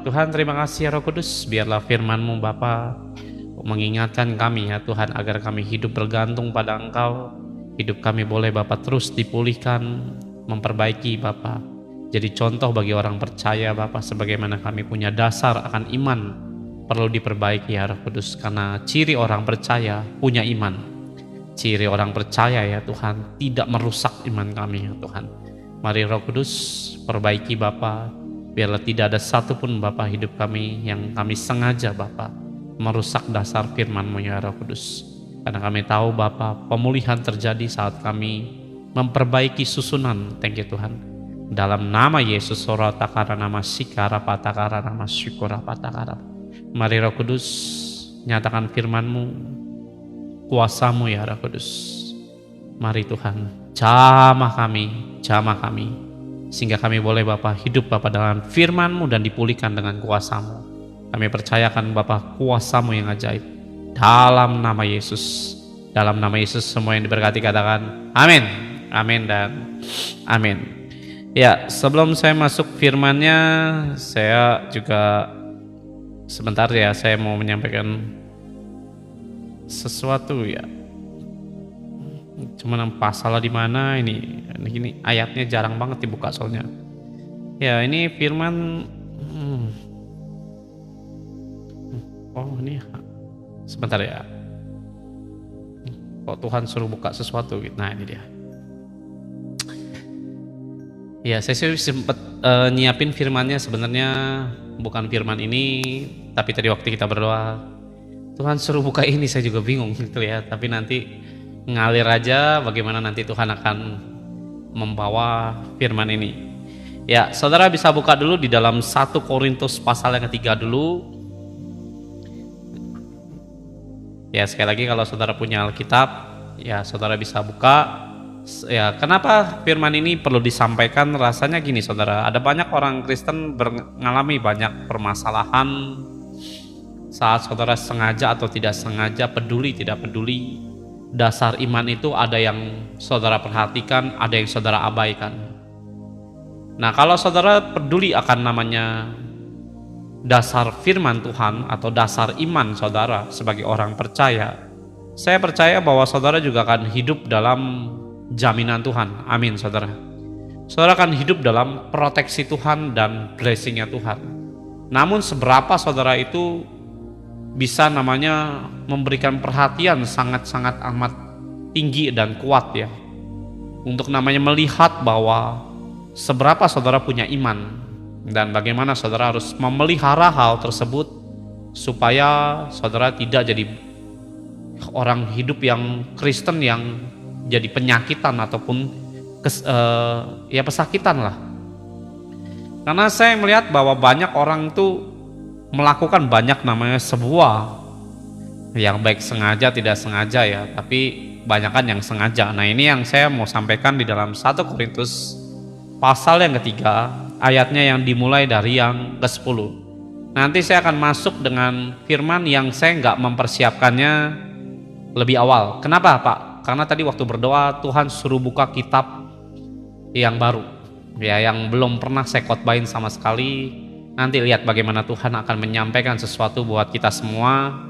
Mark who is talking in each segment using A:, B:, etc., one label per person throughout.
A: Tuhan, terima kasih ya Roh Kudus, biarlah firman-Mu Bapa mengingatkan kami ya Tuhan, agar kami hidup bergantung pada Engkau. Hidup kami boleh Bapa terus dipulihkan, memperbaiki Bapa, jadi contoh bagi orang percaya Bapa, sebagaimana kami punya dasar akan iman perlu diperbaiki ya Roh Kudus, karena ciri orang percaya punya iman. Ciri orang percaya ya Tuhan, tidak merusak iman kami ya Tuhan. Mari Roh Kudus perbaiki Bapa, biarlah tidak ada satupun Bapa hidup kami yang kami sengaja Bapa merusak dasar firman-Mu ya Roh Kudus. Karena kami tahu Bapa, pemulihan terjadi saat kami memperbaiki susunan. Thank you Tuhan. Dalam nama Yesus, sora takara nama sikara patakara nama syukura patakara. Mari Roh Kudus nyatakan firman-Mu, kuasa-Mu ya Roh Kudus. Mari Tuhan, jamah kami, sehingga kami boleh Bapa hidup Bapa dalam firman-Mu dan dipulihkan dengan kuasa-Mu. Kami percayakan Bapa kuasa-Mu yang ajaib. Dalam nama Yesus, dalam nama Yesus semua yang diberkati katakan amin, amin dan amin. Ya, sebelum saya masuk firman-Nya, saya juga sebentar ya, saya mau menyampaikan sesuatu ya. Cuman pasal di mana ini ayatnya jarang banget dibuka soalnya. Ya, ini firman oh ini sebentar ya. Kok Tuhan suruh buka sesuatu gitu. Nah, ini dia. Ya, saya sempat nyiapin firmannya, sebenarnya bukan firman ini, tapi tadi waktu kita berdoa Tuhan suruh buka ini, saya juga bingung gitu ya. Tapi nanti ngalir aja bagaimana nanti Tuhan akan membawa firman ini. Ya, saudara bisa buka dulu di dalam 1 Korintus pasal yang ketiga dulu. Ya, sekali lagi kalau saudara punya Alkitab, ya saudara bisa buka. Ya, kenapa firman ini perlu disampaikan? Rasanya gini saudara, ada banyak orang Kristen mengalami banyak permasalahan saat saudara sengaja atau tidak sengaja, peduli tidak peduli. Dasar iman itu ada yang saudara perhatikan, ada yang saudara abaikan. Nah, kalau saudara peduli akan namanya dasar firman Tuhan atau dasar iman saudara sebagai orang percaya, saya percaya bahwa saudara juga akan hidup dalam jaminan Tuhan. Amin saudara. Saudara akan hidup dalam proteksi Tuhan dan blessingnya Tuhan. Namun seberapa saudara itu bisa namanya memberikan perhatian sangat-sangat amat tinggi dan kuat ya, untuk namanya melihat bahwa seberapa saudara punya iman dan bagaimana saudara harus memelihara hal tersebut supaya saudara tidak jadi orang hidup yang Kristen yang jadi penyakitan ataupun ya pesakitan lah. Karena saya melihat bahwa banyak orang tuh melakukan banyak namanya sebuah yang baik sengaja tidak sengaja ya, tapi banyakan yang sengaja. Nah, ini yang saya mau sampaikan di dalam 1 Korintus pasal yang ketiga, ayatnya yang dimulai dari yang ke-10. Nanti saya akan masuk dengan firman yang saya nggak mempersiapkannya lebih awal. Kenapa Pak? Karena tadi waktu berdoa Tuhan suruh buka kitab yang baru ya, yang belum pernah saya khotbahin sama sekali. Nanti lihat bagaimana Tuhan akan menyampaikan sesuatu buat kita semua.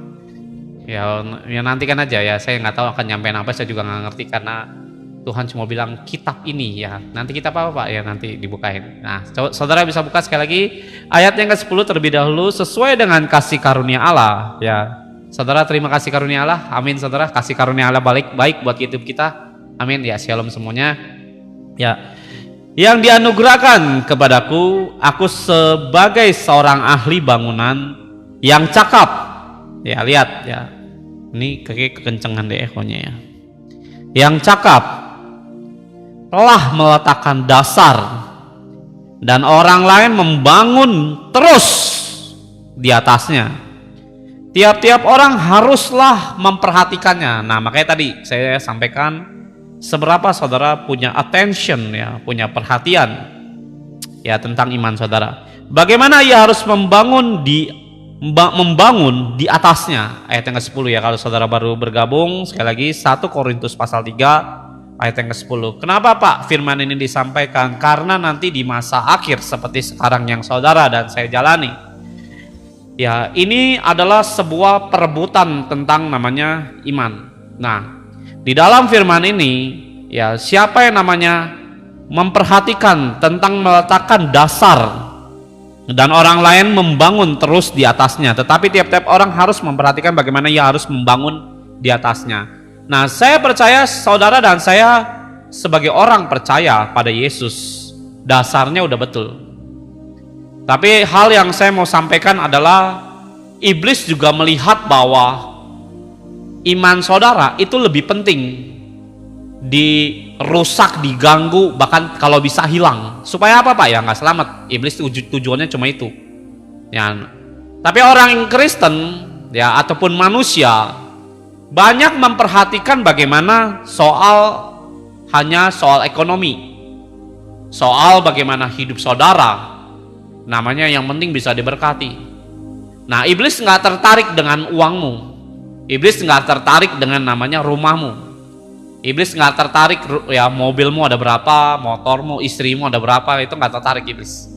A: Ya nantikan aja ya, saya nggak tahu akan nyampein apa, saya juga nggak ngerti karena Tuhan cuma bilang kitab ini ya. Nanti kitab apa Pak? Ya nanti dibukain. Nah, saudara bisa buka sekali lagi ayat yang ke-10 terlebih dahulu, sesuai dengan kasih karunia Allah ya. Saudara terima kasih karunia Allah. Amin saudara, kasih karunia Allah baik buat hidup kita. Amin ya, shalom semuanya. Ya. Yang dianugerahkan kepadaku, aku sebagai seorang ahli bangunan yang cakap. Ya lihat ya, ini kekencengan deh ekornya ya. Yang cakap telah meletakkan dasar dan orang lain membangun terus di atasnya. Tiap-tiap orang haruslah memperhatikannya. Nah, makanya tadi saya sampaikan seberapa saudara punya attention ya, punya perhatian ya tentang iman saudara. Bagaimana ia harus membangun di atasnya. Ayat yang ke-10 ya, kalau saudara baru bergabung sekali lagi 1 Korintus pasal 3 ayat yang ke-10. Kenapa Pak firman ini disampaikan? Karena nanti di masa akhir seperti sekarang yang saudara dan saya jalani, ya ini adalah sebuah perebutan tentang namanya iman. Nah, di dalam firman ini, ya siapa yang namanya memperhatikan tentang meletakkan dasar dan orang lain membangun terus di atasnya, tetapi tiap-tiap orang harus memperhatikan bagaimana ia harus membangun di atasnya. Nah, saya percaya saudara dan saya sebagai orang percaya pada Yesus, dasarnya udah betul. Tapi hal yang saya mau sampaikan adalah iblis juga melihat bahwa iman saudara itu lebih penting dirusak, diganggu, bahkan kalau bisa hilang. Supaya apa Pak? Ya nggak selamat. Iblis tujuannya cuma itu. Ya. Tapi orang Kristen ya ataupun manusia banyak memperhatikan bagaimana hanya soal ekonomi, soal bagaimana hidup saudara, namanya yang penting bisa diberkati. Nah, iblis nggak tertarik dengan uangmu, iblis nggak tertarik dengan namanya rumahmu, iblis nggak tertarik ya mobilmu ada berapa, motormu, istrimu ada berapa, itu nggak tertarik iblis.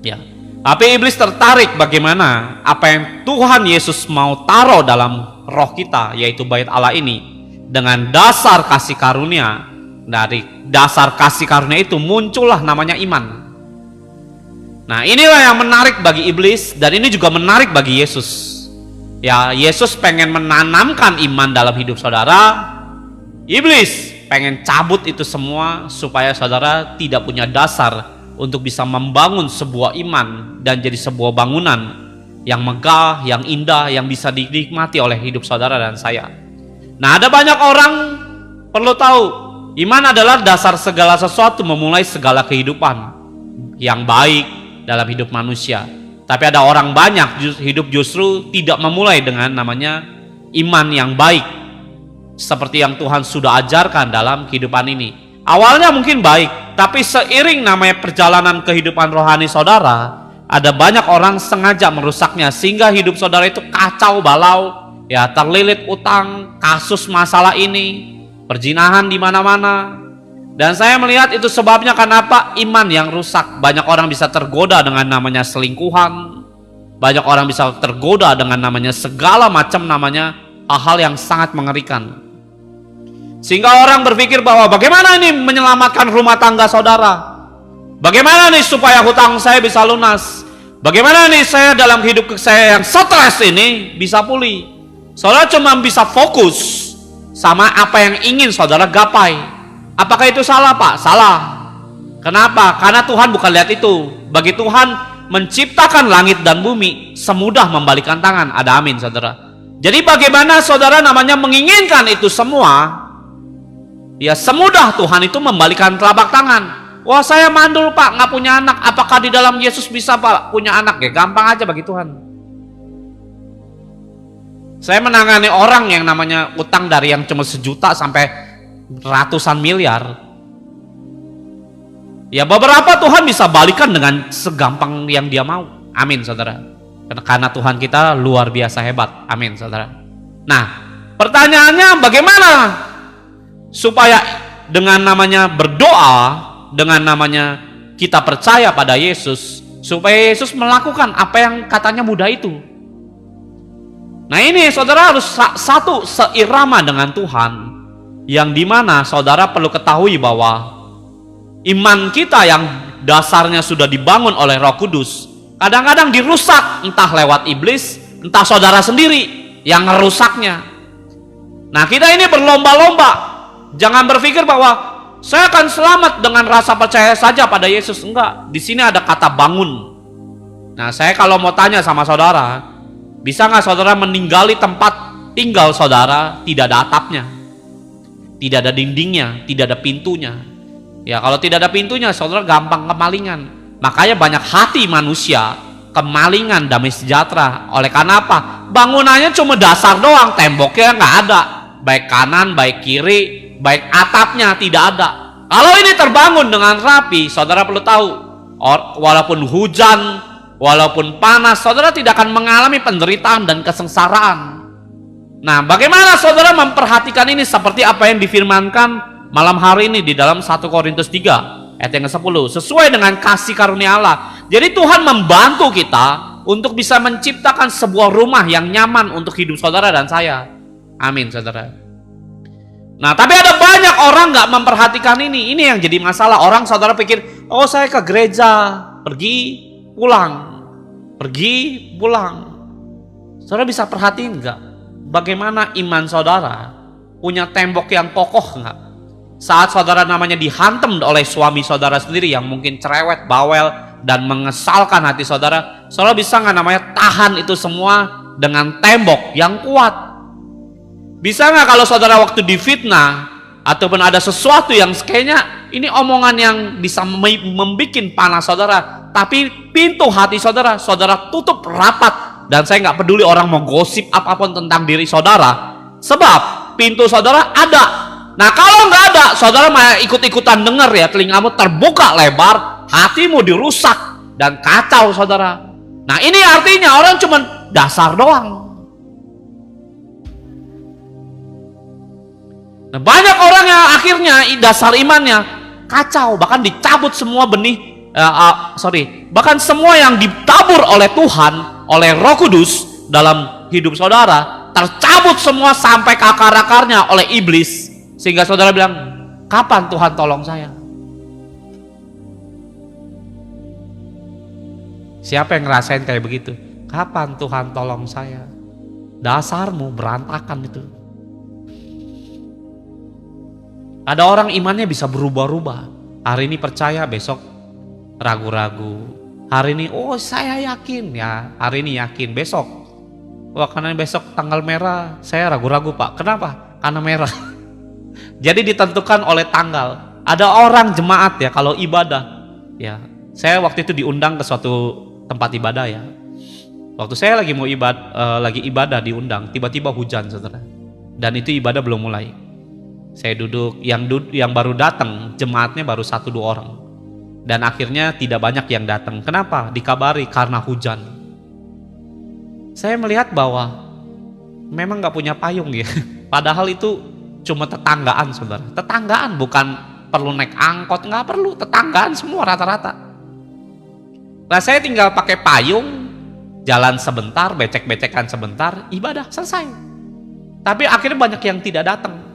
A: Ya, tapi iblis tertarik bagaimana apa yang Tuhan Yesus mau taruh dalam roh kita, yaitu bait Allah ini, dengan dasar kasih karunia. Dari dasar kasih karunia itu muncullah namanya iman. Nah, inilah yang menarik bagi iblis, dan ini juga menarik bagi Yesus. Ya, Yesus pengen menanamkan iman dalam hidup saudara. Iblis pengen cabut itu semua supaya saudara tidak punya dasar untuk bisa membangun sebuah iman dan jadi sebuah bangunan yang megah, yang indah, yang bisa dinikmati oleh hidup saudara dan saya. Nah, ada banyak orang perlu tahu, iman adalah dasar segala sesuatu, memulai segala kehidupan yang baik dalam hidup manusia. Tapi ada orang banyak hidup justru tidak memulai dengan namanya iman yang baik, seperti yang Tuhan sudah ajarkan dalam kehidupan ini. Awalnya mungkin baik, tapi seiring namanya perjalanan kehidupan rohani saudara, ada banyak orang sengaja merusaknya sehingga hidup saudara itu kacau balau, ya terlilit utang, kasus masalah ini, perzinahan di mana-mana. Dan saya melihat itu sebabnya kenapa iman yang rusak. Banyak orang bisa tergoda dengan namanya selingkuhan, banyak orang bisa tergoda dengan namanya segala macam namanya hal-hal yang sangat mengerikan. Sehingga orang berpikir bahwa bagaimana ini menyelamatkan rumah tangga saudara? Bagaimana nih supaya hutang saya bisa lunas? Bagaimana nih saya dalam hidup saya yang stres ini bisa pulih? Saudara cuma bisa fokus sama apa yang ingin saudara gapai. Apakah itu salah Pak? Salah. Kenapa? Karena Tuhan bukan lihat itu. Bagi Tuhan menciptakan langit dan bumi semudah membalikan tangan. Ada amin saudara. Jadi bagaimana saudara namanya menginginkan itu semua? Ya semudah Tuhan itu membalikan telapak tangan. Wah saya mandul Pak, nggak punya anak. Apakah di dalam Yesus bisa Pak punya anak? Ya gampang aja bagi Tuhan. Saya menangani orang yang namanya utang dari yang cuma 1 juta sampai ratusan miliar. Ya beberapa Tuhan bisa balikan dengan segampang yang dia mau. Amin saudara. Karena Tuhan kita luar biasa hebat. Amin saudara. Nah pertanyaannya bagaimana supaya dengan namanya berdoa, dengan namanya kita percaya pada Yesus, supaya Yesus melakukan apa yang katanya mudah itu. Nah ini saudara harus satu seirama dengan Tuhan, yang dimana saudara perlu ketahui bahwa iman kita yang dasarnya sudah dibangun oleh Roh Kudus kadang-kadang dirusak, entah lewat iblis, entah saudara sendiri yang ngerusaknya. Nah kita ini berlomba-lomba, jangan berpikir bahwa saya akan selamat dengan rasa percaya saja pada Yesus. Enggak, di sini ada kata bangun. Nah, saya kalau mau tanya sama saudara, bisa nggak saudara meninggali tempat tinggal saudara tidak ada atapnya, tidak ada dindingnya, tidak ada pintunya? Ya, kalau tidak ada pintunya, saudara gampang kemalingan. Makanya banyak hati manusia kemalingan, damai sejahtera. Oleh karena apa? Bangunannya cuma dasar doang, temboknya nggak ada, baik kanan, baik kiri, baik atapnya tidak ada. Kalau ini terbangun dengan rapi, saudara perlu tahu, walaupun hujan, walaupun panas, saudara tidak akan mengalami penderitaan dan kesengsaraan. Nah, bagaimana saudara memperhatikan ini seperti apa yang difirmankan malam hari ini di dalam 1 Korintus 3 ayat yang ke-10, sesuai dengan kasih karunia Allah. Jadi Tuhan membantu kita untuk bisa menciptakan sebuah rumah yang nyaman untuk hidup saudara dan saya. Amin, saudara. Nah, tapi ada banyak orang nggak memperhatikan ini. Ini yang jadi masalah. Orang saudara pikir, oh saya ke gereja, pergi, pulang. Pergi, pulang. Saudara bisa perhatiin nggak? Bagaimana iman saudara? Punya tembok yang kokoh nggak? Saat saudara namanya dihantam oleh suami saudara sendiri yang mungkin cerewet, bawel, dan mengesalkan hati saudara, saudara bisa nggak namanya tahan itu semua dengan tembok yang kuat? Bisa nggak kalau saudara waktu difitnah ataupun ada sesuatu yang kayaknya ini omongan yang bisa membuat panas saudara, tapi pintu hati saudara, saudara tutup rapat. Dan saya nggak peduli orang mau gosip apapun tentang diri saudara, sebab pintu saudara ada. Nah, kalau nggak ada, saudara malah ikut-ikutan dengar ya, telingamu terbuka lebar, hatimu dirusak dan kacau saudara. Nah, ini artinya orang cuma dasar doang. Nah, banyak orang yang akhirnya dasar imannya kacau, bahkan dicabut semua benih, bahkan semua yang ditabur oleh Tuhan, oleh Roh Kudus dalam hidup saudara, tercabut semua sampai ke akar-akarnya oleh iblis. Sehingga saudara bilang, kapan Tuhan tolong saya? Siapa yang ngerasain kayak begitu? Kapan Tuhan tolong saya? Dasarmu berantakan itu. Ada orang imannya bisa berubah-ubah. Hari ini percaya, besok ragu-ragu. Hari ini, oh saya yakin ya. Hari ini yakin, besok, wah karena besok tanggal merah, saya ragu-ragu Pak. Kenapa? Karena merah. Jadi ditentukan oleh tanggal. Ada orang jemaat ya kalau ibadah, ya. Saya waktu itu diundang ke suatu tempat ibadah ya. Waktu saya lagi mau ibadah diundang, tiba-tiba hujan saudara. Dan itu ibadah belum mulai. Saya duduk, yang baru datang jemaatnya baru 1-2 orang. Dan akhirnya tidak banyak yang datang. Kenapa? Dikabari karena hujan. Saya melihat bahwa memang nggak punya payung ya. Padahal itu cuma tetanggaan saudara. Tetanggaan, bukan perlu naik angkot, nggak perlu. Tetanggaan semua rata-rata. Nah, saya tinggal pakai payung, jalan sebentar, becek-becekan sebentar, ibadah selesai. Tapi akhirnya banyak yang tidak datang.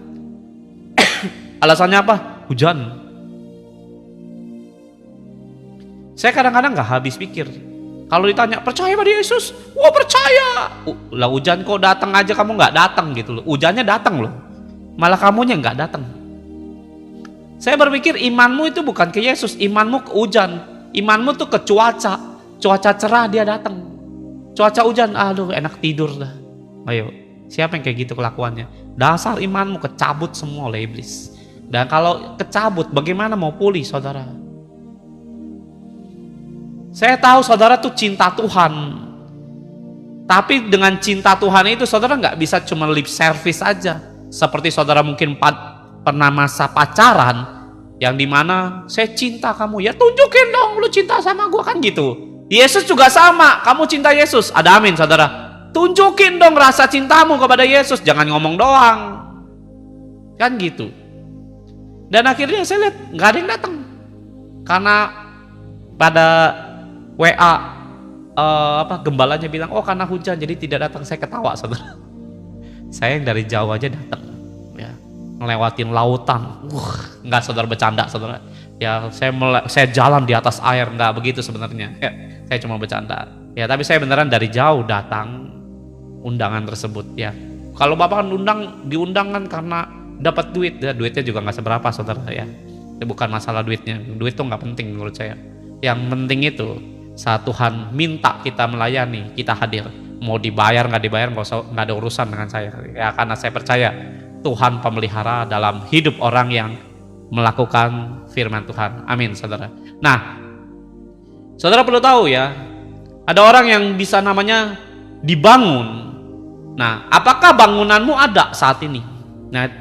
A: Alasannya apa? Hujan. Saya kadang-kadang nggak habis pikir. Kalau ditanya, percaya pada Yesus? Wah, percaya. Lah hujan kok datang aja kamu nggak datang gitu loh. Hujannya datang loh. Malah kamunya nggak datang. Saya berpikir imanmu itu bukan ke Yesus, imanmu ke hujan. Imanmu tuh ke cuaca. Cuaca cerah dia datang. Cuaca hujan, aduh enak tidur dah. Ayo, siapa yang kayak gitu kelakuannya? Dasar imanmu kecabut semua oleh iblis. Dan kalau kecabut, bagaimana mau pulih saudara? Saya tahu saudara tuh cinta Tuhan. Tapi dengan cinta Tuhan itu saudara nggak bisa cuma lip service aja. Seperti saudara mungkin pernah masa pacaran yang dimana saya cinta kamu, ya tunjukin dong lu cinta sama gue, kan gitu. Yesus juga sama, kamu cinta Yesus, ada amin saudara. Tunjukin dong rasa cintamu kepada Yesus, jangan ngomong doang. Kan gitu. Dan akhirnya saya lihat nggak ada yang datang. Karena pada WA gembalanya bilang, oh karena hujan jadi tidak datang. Saya ketawa saudara. Saya yang dari jauh aja datang ya, ngelewatin lautan. Nggak saudara, bercanda saudara ya. Saya jalan di atas air, nggak begitu sebenarnya ya, saya cuma bercanda ya. Tapi saya beneran dari jauh datang undangan tersebut ya. Kalau bapak diundang kan karena dapat duit ya, duitnya juga nggak seberapa saudara ya. Itu bukan masalah duitnya, duit tuh nggak penting menurut saya. Yang penting itu saat Tuhan minta kita melayani, kita hadir. Mau dibayar nggak dibayar nggak ada urusan dengan saya ya, karena saya percaya Tuhan pemelihara dalam hidup orang yang melakukan firman Tuhan. Amin saudara. Nah, saudara perlu tahu ya, ada orang yang bisa namanya dibangun. Nah, apakah bangunanmu ada saat ini? Nah,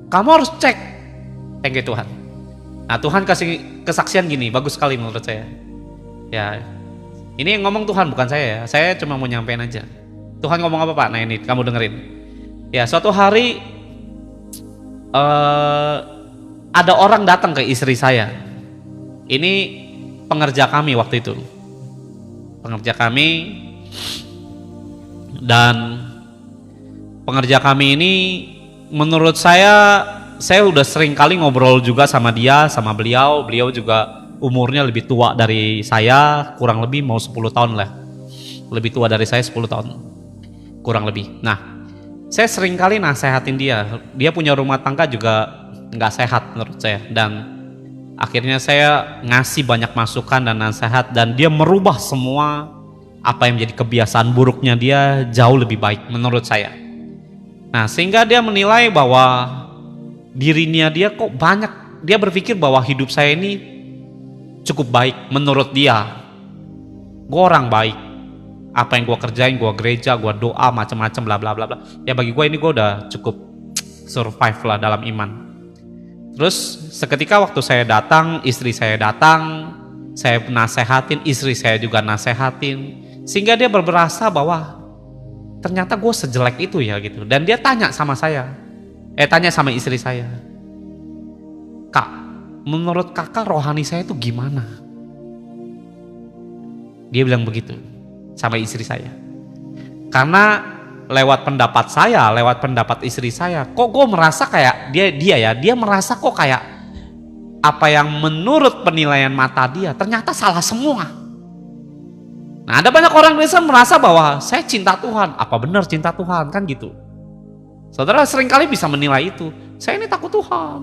A: kamu harus cek. Thank you Tuhan. Nah, Tuhan kasih kesaksian gini, bagus sekali menurut saya ya. Ini yang ngomong Tuhan bukan saya ya, saya cuma mau nyampein aja. Tuhan ngomong apa Pak? Nah ini kamu dengerin. Ya, suatu hari ada orang datang ke istri saya. Ini pengerja kami waktu itu. Pengerja kami, dan pengerja kami ini menurut saya udah sering kali ngobrol juga sama dia, sama beliau. Beliau juga umurnya lebih tua dari saya, kurang lebih mau 10 tahun lah. Lebih tua dari saya 10 tahun. Kurang lebih. Nah, saya sering kali nasehatin dia. Dia punya rumah tangga juga nggak sehat menurut saya. Dan akhirnya saya ngasih banyak masukan dan nasihat, dan dia merubah semua apa yang menjadi kebiasaan buruknya dia jauh lebih baik menurut saya. Nah, sehingga dia menilai bahwa dirinya dia kok banyak, dia berpikir bahwa hidup saya ini cukup baik menurut dia. Gue orang baik, apa yang gue kerjain, gue gereja, gue doa macam-macam bla bla bla bla. Ya bagi gue ini gue udah cukup survive lah dalam iman. Terus seketika waktu saya datang, istri saya datang, saya nasehatin, istri saya juga nasehatin, sehingga dia berasa bahwa ternyata gue sejelek itu ya gitu. Dan dia tanya sama saya, tanya sama istri saya, Kak, menurut kakak rohani saya itu gimana? Dia bilang begitu sama istri saya. Karena lewat pendapat saya, lewat pendapat istri saya, kok gue merasa kayak dia merasa kok kayak apa yang menurut penilaian mata dia ternyata salah semua. Nah, ada banyak orang Kristen merasa bahwa saya cinta Tuhan, apa benar cinta Tuhan, kan gitu. Saudara seringkali bisa menilai itu, saya ini takut Tuhan.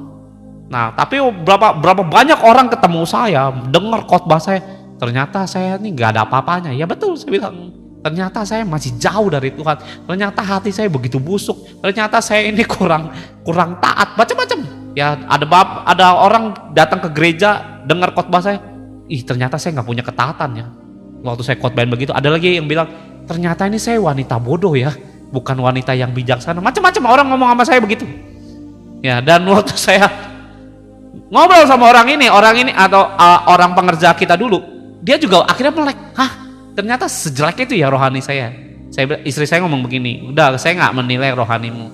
A: Nah, tapi berapa banyak orang ketemu saya, dengar khotbah saya, ternyata saya ini nggak ada apa-apanya. Ya betul, saya bilang, ternyata saya masih jauh dari Tuhan. Ternyata hati saya begitu busuk. Ternyata saya ini kurang taat, macam-macam. Ya ada orang datang ke gereja, dengar khotbah saya, ternyata saya nggak punya ketaatan ya. Waktu saya khotbahin begitu, ada lagi yang bilang, ternyata ini saya wanita bodoh ya, bukan wanita yang bijaksana. Macam-macam orang ngomong sama saya begitu. Ya, dan waktu saya ngobrol sama orang ini atau orang pengerja kita dulu, dia juga akhirnya melek, ternyata sejelek itu ya rohani saya. Istri saya ngomong begini, udah saya nggak menilai rohanimu,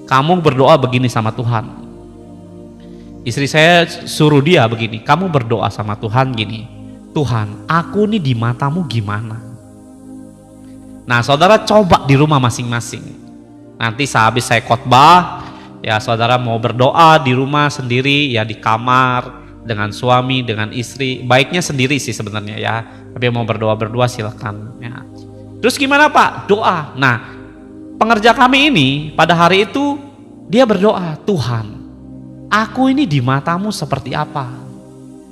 A: kamu berdoa begini sama Tuhan. Istri saya suruh dia begini, kamu berdoa sama Tuhan gini, Tuhan, aku nih di matamu gimana? Nah, saudara coba di rumah masing-masing. Nanti sehabis saya khotbah, ya saudara mau berdoa di rumah sendiri, ya di kamar dengan suami, dengan istri. Baiknya sendiri sih sebenarnya ya. Tapi mau berdoa silakan. Ya. Terus gimana Pak? Doa. Nah, pengerja kami ini pada hari itu dia berdoa, Tuhan, aku ini di matamu seperti apa?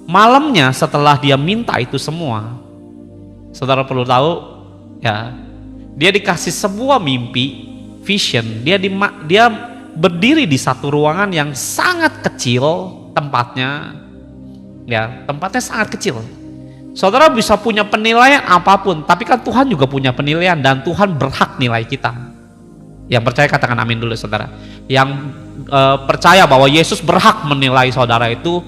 A: Malamnya setelah dia minta itu semua, saudara perlu tahu ya, dia dikasih sebuah mimpi, vision. Dia berdiri di satu ruangan yang sangat kecil tempatnya, ya tempatnya sangat kecil. Saudara bisa punya penilaian apapun, tapi kan Tuhan juga punya penilaian, dan Tuhan berhak nilai kita. Yang percaya katakan amin dulu saudara. Yang percaya bahwa Yesus berhak menilai saudara itu,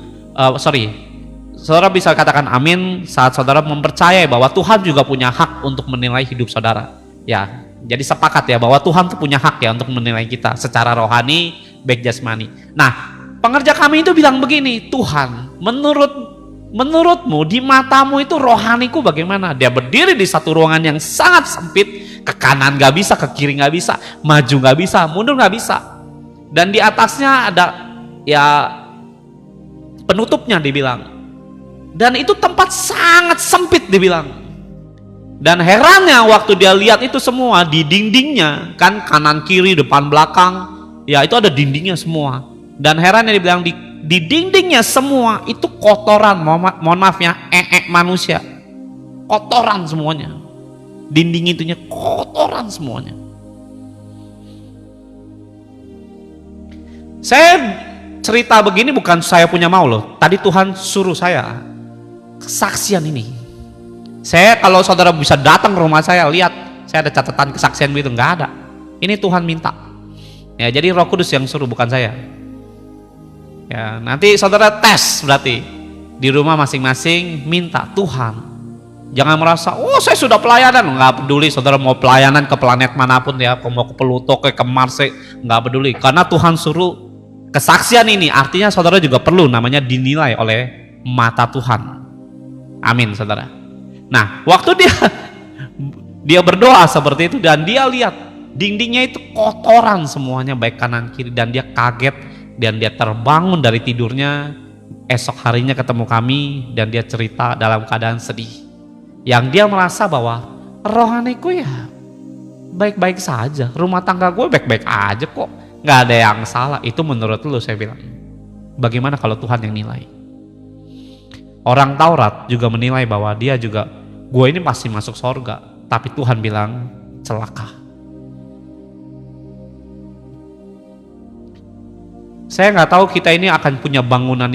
A: saudara bisa katakan amin saat saudara mempercayai bahwa Tuhan juga punya hak untuk menilai hidup saudara. Ya, jadi sepakat ya bahwa Tuhan tuh punya hak ya untuk menilai kita secara rohani, baik jasmani. Nah, pengerja kami itu bilang begini, Tuhan, menurutmu di matamu itu rohaniku bagaimana? Dia berdiri di satu ruangan yang sangat sempit, ke kanan gak bisa, ke kiri gak bisa, maju gak bisa, mundur gak bisa. Dan di atasnya ada ya penutupnya dibilang. Dan itu tempat sangat sempit dibilang. Dan herannya waktu dia lihat itu semua di dindingnya, kan kanan kiri depan belakang, ya itu ada dindingnya semua. Dan herannya dibilang di dindingnya semua itu kotoran, mohon maaf ya, manusia, kotoran semuanya. Dinding itunya kotoran semuanya. Saya cerita begini bukan saya punya mau loh. Tadi Tuhan suruh saya kesaksian ini. Saya kalau saudara bisa datang ke rumah saya, lihat saya ada catatan kesaksian begitu, nggak ada. Ini Tuhan minta. Ya, jadi Roh Kudus yang suruh, bukan saya. Ya, nanti saudara tes berarti di rumah masing-masing, minta Tuhan, Jangan merasa, oh saya sudah pelayanan. Nggak peduli saudara mau pelayanan ke planet manapun ya, mau ke Pluto, ke Mars, nggak peduli. Karena Tuhan suruh kesaksian ini, artinya saudara juga perlu namanya dinilai oleh mata Tuhan. Amin saudara. Nah waktu dia berdoa seperti itu dan dia lihat dindingnya itu kotoran semuanya baik kanan kiri, dan dia kaget dan dia terbangun dari tidurnya. Esok harinya ketemu kami dan dia cerita dalam keadaan sedih. Yang dia merasa bahwa rohaniku ya baik-baik saja, rumah tangga gue baik-baik aja kok, nggak ada yang salah. Itu menurut lu, saya bilang. Bagaimana kalau Tuhan yang nilai? Orang Taurat juga menilai bahwa dia juga, gue ini pasti masuk sorga, tapi Tuhan bilang celaka. Saya nggak tahu kita ini akan punya bangunan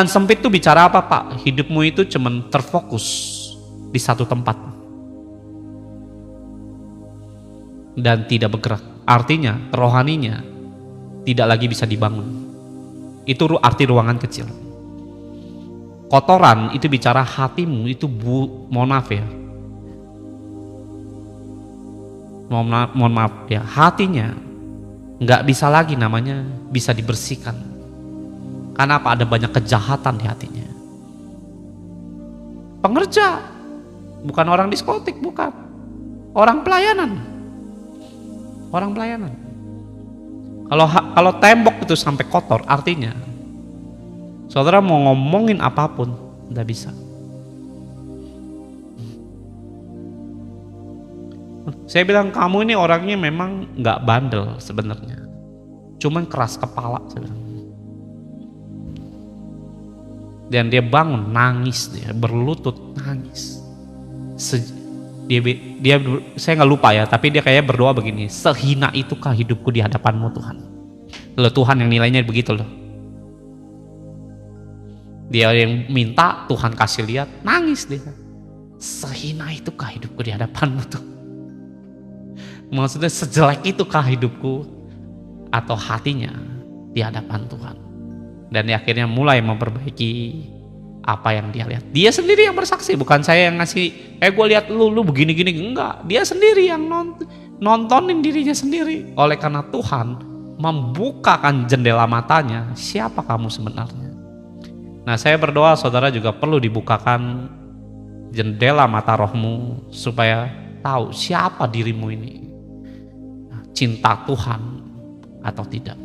A: sempit itu bicara apa Pak? Hidupmu itu cuman terfokus di satu tempat dan tidak bergerak. Artinya rohaninya tidak lagi bisa dibangun. Itu arti ruangan kecil. Kotoran itu bicara hatimu itu mohon maaf ya. Mohon maaf ya, hatinya nggak bisa lagi namanya bisa dibersihkan. Karena apa? Ada banyak kejahatan di hatinya. Pengerja, bukan orang diskotik, bukan. Orang pelayanan. Orang pelayanan. Kalau tembok itu sampai kotor, artinya saudara mau ngomongin apapun nggak bisa. Saya bilang kamu ini orangnya memang nggak bandel sebenarnya, cuman keras kepala, saya bilang. Dan dia bangun nangis, dia berlutut nangis. Dia saya nggak lupa ya, tapi dia kayak berdoa begini, sehina itukah hidupku di hadapanmu Tuhan. Loh, Tuhan yang nilainya begitu loh. Dia yang minta, Tuhan kasih lihat, nangis dia. Sehina itukah hidupku di hadapanmu Tuhan. Maksudnya sejelek itukah hidupku atau hatinya di hadapan Tuhan. Dan dia akhirnya mulai memperbaiki apa yang dia lihat. Dia sendiri yang bersaksi, bukan saya yang ngasih, gue lihat lu begini-gini, enggak. Dia sendiri yang nontonin dirinya sendiri. Oleh karena Tuhan membukakan jendela matanya, siapa kamu sebenarnya. Nah saya berdoa saudara juga perlu dibukakan jendela mata rohmu supaya tahu siapa dirimu ini. Cinta Tuhan atau tidak.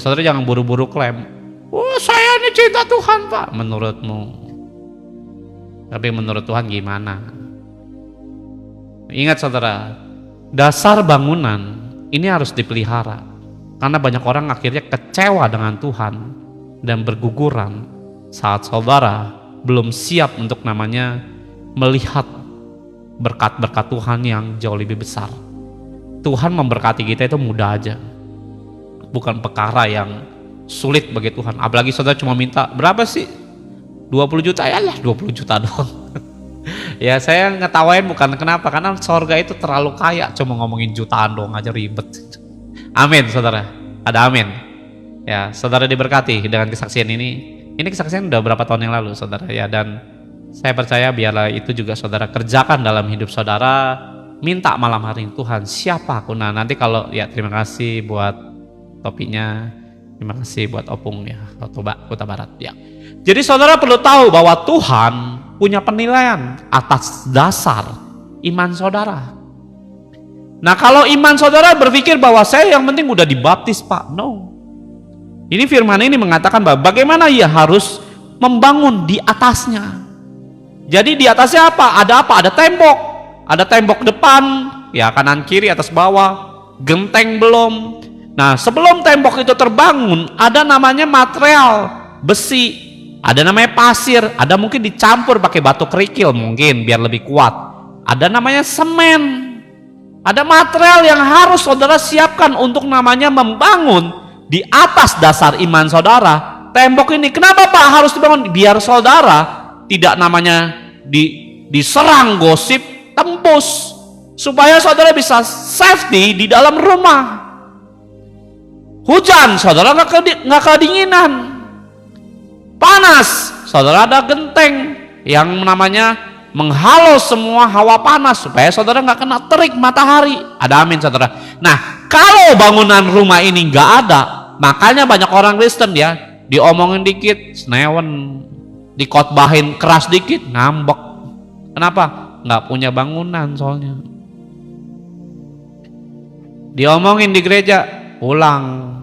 A: Saudara jangan buru-buru klaim, oh saya ini cinta Tuhan Pak, menurutmu. Tapi menurut Tuhan gimana? Ingat saudara, dasar bangunan ini harus dipelihara. Karena banyak orang akhirnya kecewa dengan Tuhan dan berguguran saat saudara belum siap untuk namanya melihat berkat-berkat Tuhan yang jauh lebih besar. Tuhan memberkati kita itu mudah aja, bukan perkara yang sulit bagi Tuhan. Apalagi saudara cuma minta berapa sih? 20 juta, ya lah 20 juta doang. Ya saya ngetawain bukan kenapa, karena sorga itu terlalu kaya, cuma ngomongin jutaan doang aja ribet. Amin saudara, ada amin. Ya saudara diberkati dengan kesaksian ini. Ini kesaksian udah berapa tahun yang lalu saudara ya, dan saya percaya biarlah itu juga saudara kerjakan dalam hidup saudara. Minta malam hari ini, Tuhan siapa aku. Nah nanti kalau ya, terima kasih buat topinya, terima kasih buat opung ya, Kota Barat ya. Jadi saudara perlu tahu bahwa Tuhan punya penilaian atas dasar iman saudara. Nah kalau iman saudara berpikir bahwa saya yang penting udah dibaptis Pak, no. Ini firman ini mengatakan bahwa bagaimana ia harus membangun di atasnya. Jadi di atasnya apa? Ada apa? Ada tembok. Ada tembok depan, ya kanan kiri atas bawah, genteng belum. Nah sebelum tembok itu terbangun, ada namanya material besi, ada namanya pasir, ada mungkin dicampur pakai batu kerikil mungkin biar lebih kuat. Ada namanya semen. Ada material yang harus saudara siapkan untuk namanya membangun di atas dasar iman saudara. Tembok ini kenapa Pak harus dibangun? Biar saudara tidak namanya diserang gosip, tembus, supaya saudara bisa safety di dalam rumah. Hujan, saudara nggak kedinginan. Panas, saudara ada genteng yang namanya menghalau semua hawa panas supaya saudara nggak kena terik matahari. Ada amin saudara. Nah, kalau bangunan rumah ini nggak ada, makanya banyak orang Kristen ya, diomongin dikit senewen, dikotbahin keras dikit ngambek. Kenapa? Nggak punya bangunan soalnya. Diomongin di gereja, pulang.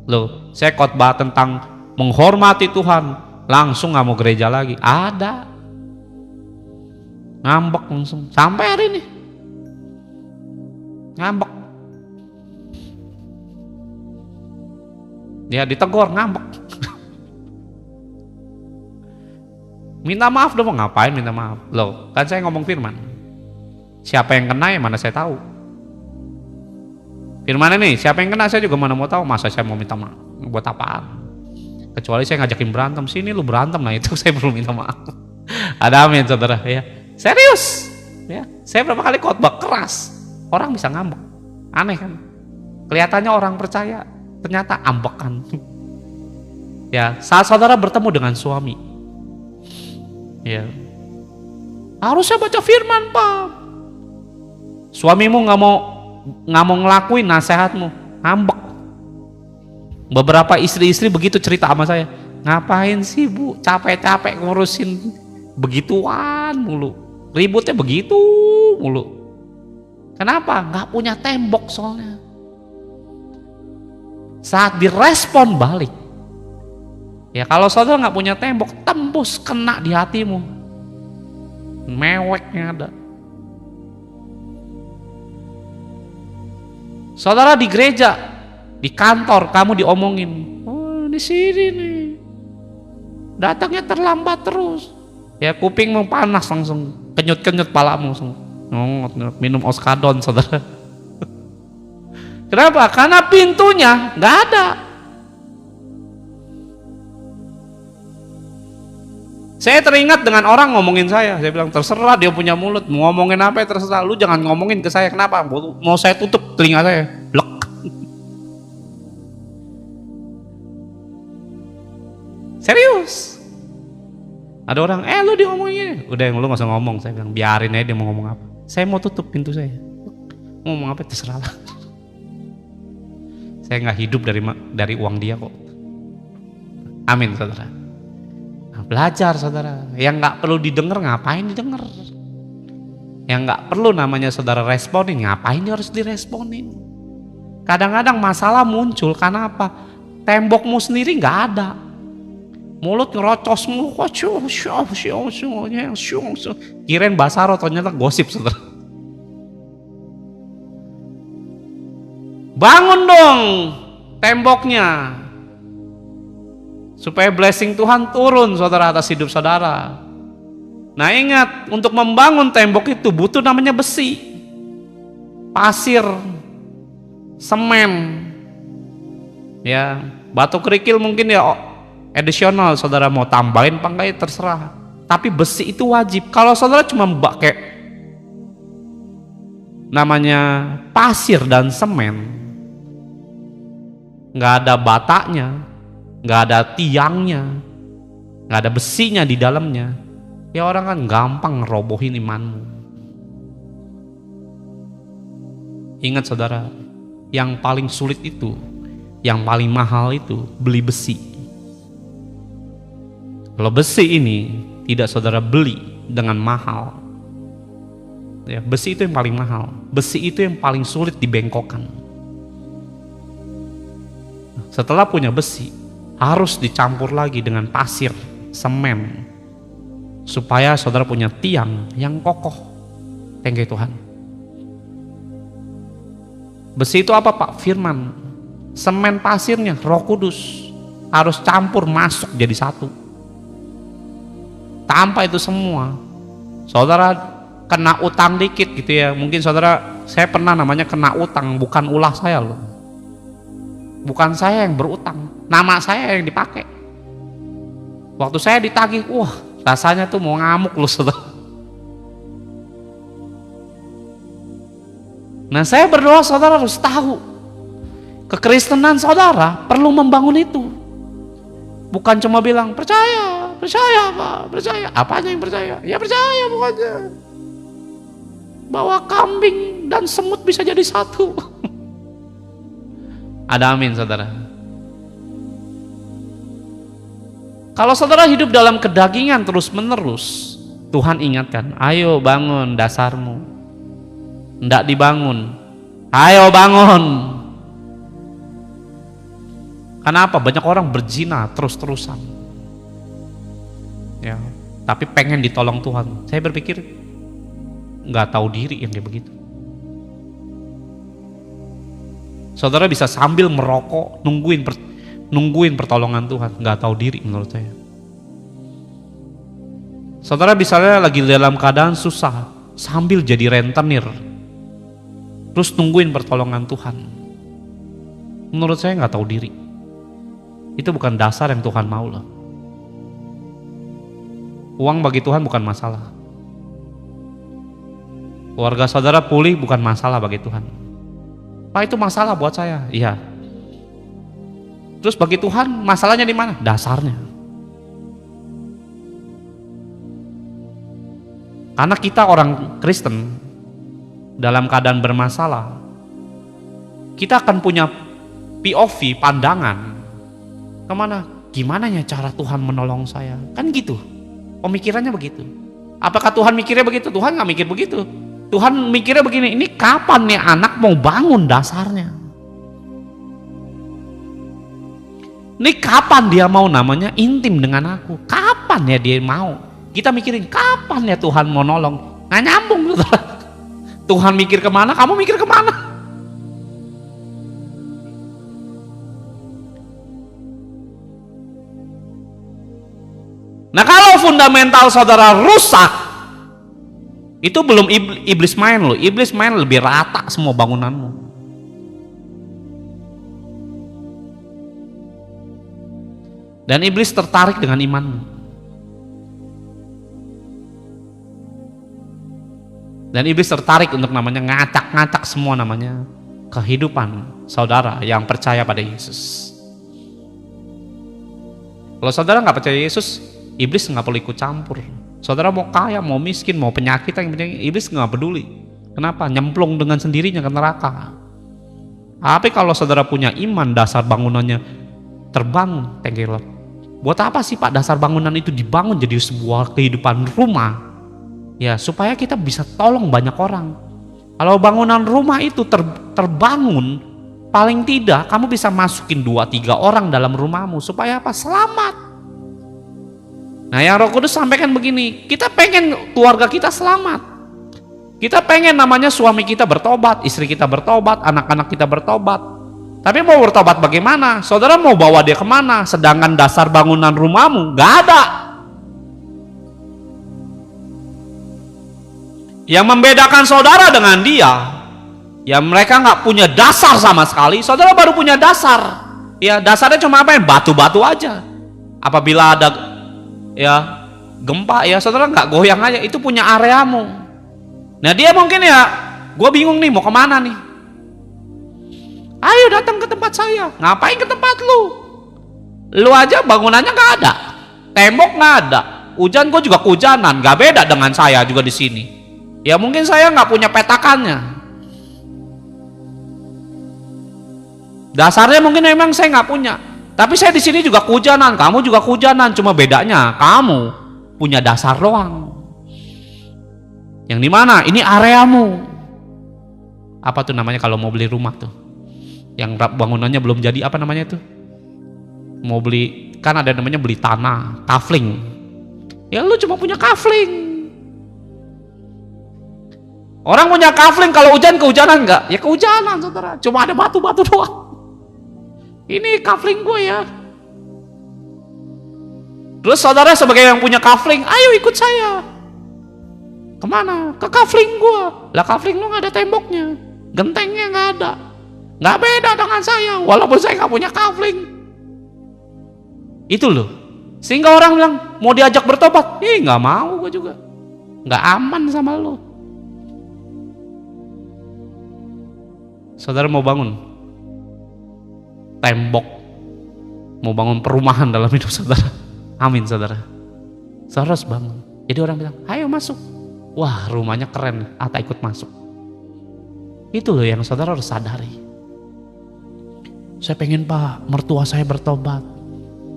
A: Loh, saya khotbah tentang menghormati Tuhan, langsung nggak mau gereja lagi. Ada ngambek langsung sampai hari ini, ngambek. Dia ditegur ngambek. Minta maaf dong, ngapain minta maaf? Loh, kan saya ngomong firman. Siapa yang kena ya mana saya tahu. Firman ini siapa yang kena saya juga mana mau tahu. Masa saya mau minta maaf buat apaan? Kecuali saya ngajakin berantem, sini lu berantem, nah itu saya perlu minta maaf. Ada amin saudara ya. Serius ya, saya berapa kali khotbah keras, orang bisa ngambek. Aneh kan? Kelihatannya orang percaya, ternyata ambekan. Ya, saat saudara bertemu dengan suami, ya harusnya baca firman Pak. Suamimu nggak mau ngelakuin nasihatmu, ngambek. Beberapa istri-istri begitu cerita sama saya, ngapain sih Bu, capek-capek ngurusin begituan mulu, ributnya begitu mulu. Kenapa? Nggak punya tembok soalnya. Saat direspon balik, ya kalau saudara nggak punya tembok, tembus kena di hatimu, meweknya ada. Saudara di gereja, di kantor kamu diomongin, oh di sini nih datangnya terlambat terus, ya kupingmu panas langsung, kenyut-kenyut palamu langsung, minum oskadon saudara. Kenapa? Karena pintunya nggak ada. Saya teringat dengan orang ngomongin saya bilang terserah dia punya mulut, mau ngomongin apa ya terserah, lu jangan ngomongin ke saya. Kenapa? Mau saya tutup telinga saya, blek. Serius. Ada orang, lu diomongin, udah yang lu nggak usah ngomong. Saya bilang biarin aja dia mau ngomong apa. Saya mau tutup pintu saya, mau ngomong apa terserah lah. Saya nggak hidup dari uang dia kok. Amin saudara. Nah, belajar saudara, yang nggak perlu didengar ngapain didengar, yang nggak perlu namanya saudara responin, ngapain dia harus diresponin. Kadang-kadang masalah muncul karena apa? Tembokmu sendiri nggak ada, mulut ngerocos mulu, kirain basaro ternyata gosip saudara. Bangun dong temboknya, supaya blessing Tuhan turun saudara atas hidup saudara. Nah ingat, untuk membangun tembok itu butuh namanya besi, pasir, semen, ya batu kerikil mungkin ya additional saudara mau tambahin apa enggak ya terserah. Tapi besi itu wajib. Kalau saudara cuma pakai namanya pasir dan semen, nggak ada batanya, nggak ada tiangnya, nggak ada besinya di dalamnya, ya orang kan gampang ngerobohin imanmu. Ingat saudara, yang paling sulit itu, yang paling mahal itu beli besi. Kalau besi ini tidak saudara beli dengan mahal, ya besi itu yang paling mahal, besi itu yang paling sulit dibengkokkan. Setelah punya besi, harus dicampur lagi dengan pasir, semen, supaya saudara punya tiang yang kokoh. Thank you Tuhan. Besi itu apa Pak? Firman. Semen pasirnya Roh Kudus, harus campur masuk jadi satu. Tanpa itu semua, saudara kena utang dikit gitu ya. Mungkin saudara, saya pernah namanya kena utang, bukan ulah saya loh. Bukan saya yang berutang, nama saya yang dipakai. Waktu saya ditagih, wah rasanya tuh mau ngamuk loh saudara. Nah saya berdoa saudara harus tahu, kekristenan saudara perlu membangun itu. Bukan cuma bilang percaya, percaya Pak, percaya. Apanya yang percaya? Ya percaya pokoknya. Bahwa kambing dan semut bisa jadi satu. Ada amin saudara. Kalau saudara hidup dalam kedagingan terus menerus, Tuhan ingatkan, ayo bangun dasarmu. Ndak dibangun, ayo bangun. Kenapa? Banyak orang berzina terus-terusan, ya, tapi pengen ditolong Tuhan. Saya berpikir nggak tahu diri yang kayak begitu. Saudara bisa sambil merokok nungguin pertolongan Tuhan, nggak tahu diri menurut saya. Saudara misalnya lagi dalam keadaan susah, sambil jadi rentenir, terus nungguin pertolongan Tuhan. Menurut saya nggak tahu diri. Itu bukan dasar yang Tuhan mau loh. Uang bagi Tuhan bukan masalah. Keluarga saudara pulih bukan masalah bagi Tuhan. Pak, itu masalah buat saya. Iya. Terus bagi Tuhan masalahnya di mana? Dasarnya. Karena kita orang Kristen dalam keadaan bermasalah, kita akan punya POV, pandangan kemana? Gimana ya cara Tuhan menolong saya? Kan gitu. Pemikirannya begitu. Apakah Tuhan mikirnya begitu? Tuhan nggak mikir begitu. Tuhan mikirnya begini, ini kapan nih anak mau bangun dasarnya? Ini kapan dia mau namanya intim dengan aku? Kapan ya dia mau? Kita mikirin kapan ya Tuhan mau nolong? Nggak nyambung. Tuhan mikir kemana, kamu mikir kemana? Nah, kalau fundamental saudara rusak, itu belum iblis main loh. Iblis main lebih rata semua bangunanmu. Dan iblis tertarik dengan imanmu. Dan iblis tertarik untuk namanya ngacak-ngacak semua namanya kehidupan saudara yang percaya pada Yesus. Kalau saudara nggak percaya Yesus, iblis nggak perlu ikut campur. Saudara mau kaya, mau miskin, mau penyakit, yang penting iblis nggak peduli. Kenapa? Nyemplung dengan sendirinya ke neraka. Tapi kalau saudara punya iman, dasar bangunannya terbangun, thank you Lord. Buat apa sih Pak dasar bangunan itu dibangun jadi sebuah kehidupan rumah? Ya supaya kita bisa tolong banyak orang. Kalau bangunan rumah itu terbangun, paling tidak kamu bisa masukin 2-3 orang dalam rumahmu supaya apa? Selamat. Nah, yang Roh Kudus sampaikan begini, kita pengen keluarga kita selamat. Kita pengen namanya suami kita bertobat, istri kita bertobat, anak-anak kita bertobat. Tapi mau bertobat bagaimana? Saudara mau bawa dia kemana? Sedangkan dasar bangunan rumahmu gak ada. Yang membedakan saudara dengan dia, ya mereka gak punya dasar sama sekali. Saudara baru punya dasar. Ya dasarnya cuma apa ya? Batu-batu aja. Apabila ada ya gempa, ya saudara nggak goyang aja, itu punya areamu. Nah dia mungkin ya, gue bingung nih mau kemana nih, ayo datang ke tempat saya. Ngapain ke tempat lu aja bangunannya nggak ada, tembok nggak ada, hujan gue juga kehujanan, nggak beda dengan saya juga di sini. Ya mungkin saya nggak punya petakannya, dasarnya mungkin memang saya nggak punya. Tapi saya di sini juga kehujanan, kamu juga kehujanan, cuma bedanya kamu punya dasar doang. Yang dimana? Ini areamu. Apa tuh namanya kalau mau beli rumah tuh? Yang bangunannya belum jadi, apa namanya tuh? Mau beli, kan ada namanya beli tanah, kafling. Ya lu cuma punya kafling. Orang punya kafling, kalau hujan kehujanan enggak? Ya kehujanan saudara, cuma ada batu-batu doang. Ini kafling gue ya. Terus saudara sebagai yang punya kafling, ayo ikut saya. Kemana? Ke kafling gue. Lah kafling lu gak ada temboknya, gentengnya gak ada. Gak beda dengan saya, walaupun saya gak punya kafling. Itu loh. Sehingga orang bilang, mau diajak bertobat. Gak mau gue juga. Gak aman sama lo. Saudara mau bangun tembok mau bangun perumahan dalam hidup saudara. Amin saudara. Saudara harus bangun. Jadi orang bilang, ayo masuk. Wah rumahnya keren, tak ikut masuk. Itu loh yang saudara harus sadari. Saya pengen Pak, mertua saya bertobat.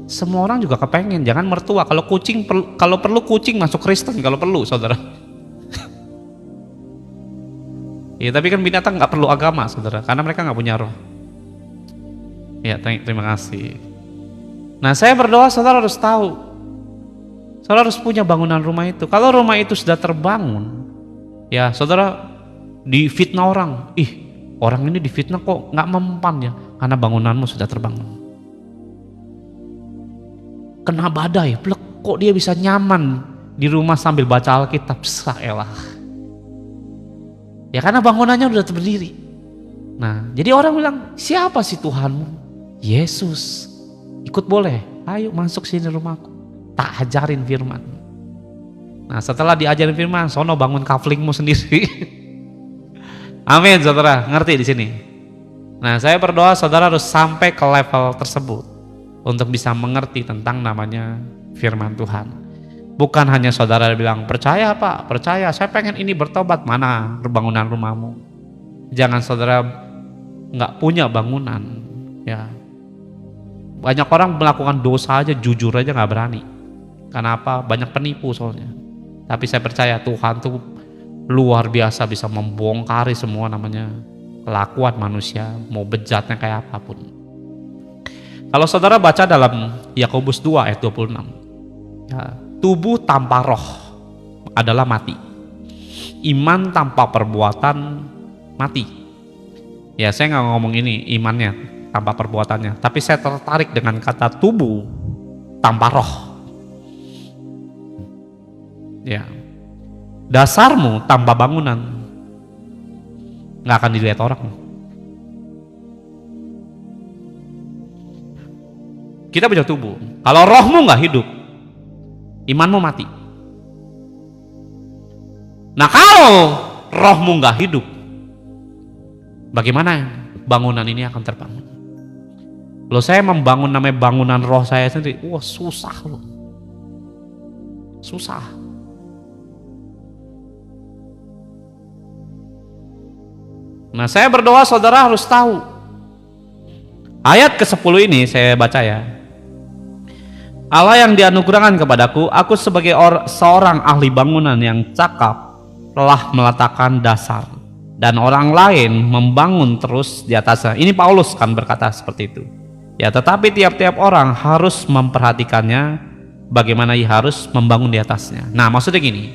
A: Semua orang juga kepengen, jangan mertua. Kalau kucing, kalau perlu kucing masuk Kristen, kalau perlu saudara. Ya tapi kan binatang nggak perlu agama saudara, karena mereka nggak punya roh. Ya terima kasih. Nah saya berdoa saudara harus tahu, saudara harus punya bangunan rumah itu. Kalau rumah itu sudah terbangun, ya saudara difitnah orang, orang ini difitnah kok nggak mempan ya, karena bangunanmu sudah terbangun. Kena badai, kok dia bisa nyaman di rumah sambil baca Alkitab, saelah. Ya karena bangunannya udah berdiri. Nah jadi orang bilang, siapa sih Tuhanmu? Yesus. Ikut boleh, ayo masuk sini rumahku, tak ajarin firman. Nah setelah diajarin firman, sono bangun kaflingmu sendiri. Amin saudara, ngerti di sini. Nah saya berdoa saudara harus sampai ke level tersebut untuk bisa mengerti tentang namanya firman Tuhan. Bukan hanya saudara bilang, percaya Pak, percaya, saya pengen ini bertobat. Mana bangunan rumahmu? Jangan saudara nggak punya bangunan. Ya, banyak orang melakukan dosa aja, jujur aja nggak berani. Kenapa? Banyak penipu soalnya. Tapi saya percaya Tuhan tuh luar biasa bisa membongkari semua namanya kelakuan manusia, mau bejatnya kayak apapun. Kalau saudara baca dalam Yakobus 2 ayat 26, ya, tubuh tanpa roh adalah mati. Iman tanpa perbuatan mati. Ya saya nggak ngomong ini imannya tanpa perbuatannya, tapi saya tertarik dengan kata tubuh tanpa roh. Ya, dasarmu tanpa bangunan nggak akan dilihat orang. Kita punya tubuh, kalau rohmu nggak hidup, imanmu mati. Nah kalau rohmu nggak hidup, bagaimana bangunan ini akan terbangun? Loh saya membangun namanya bangunan roh saya sendiri, wah susah loh, susah. Nah saya berdoa saudara harus tahu, ayat ke-10 ini saya baca ya. Allah yang dianugerahkan kepadaku, aku sebagai seorang ahli bangunan yang cakap telah meletakkan dasar, dan orang lain membangun terus di atasnya. Ini Paulus kan berkata seperti itu. Ya, tetapi tiap-tiap orang harus memperhatikannya, bagaimana ia harus membangun di atasnya. Nah, maksudnya gini,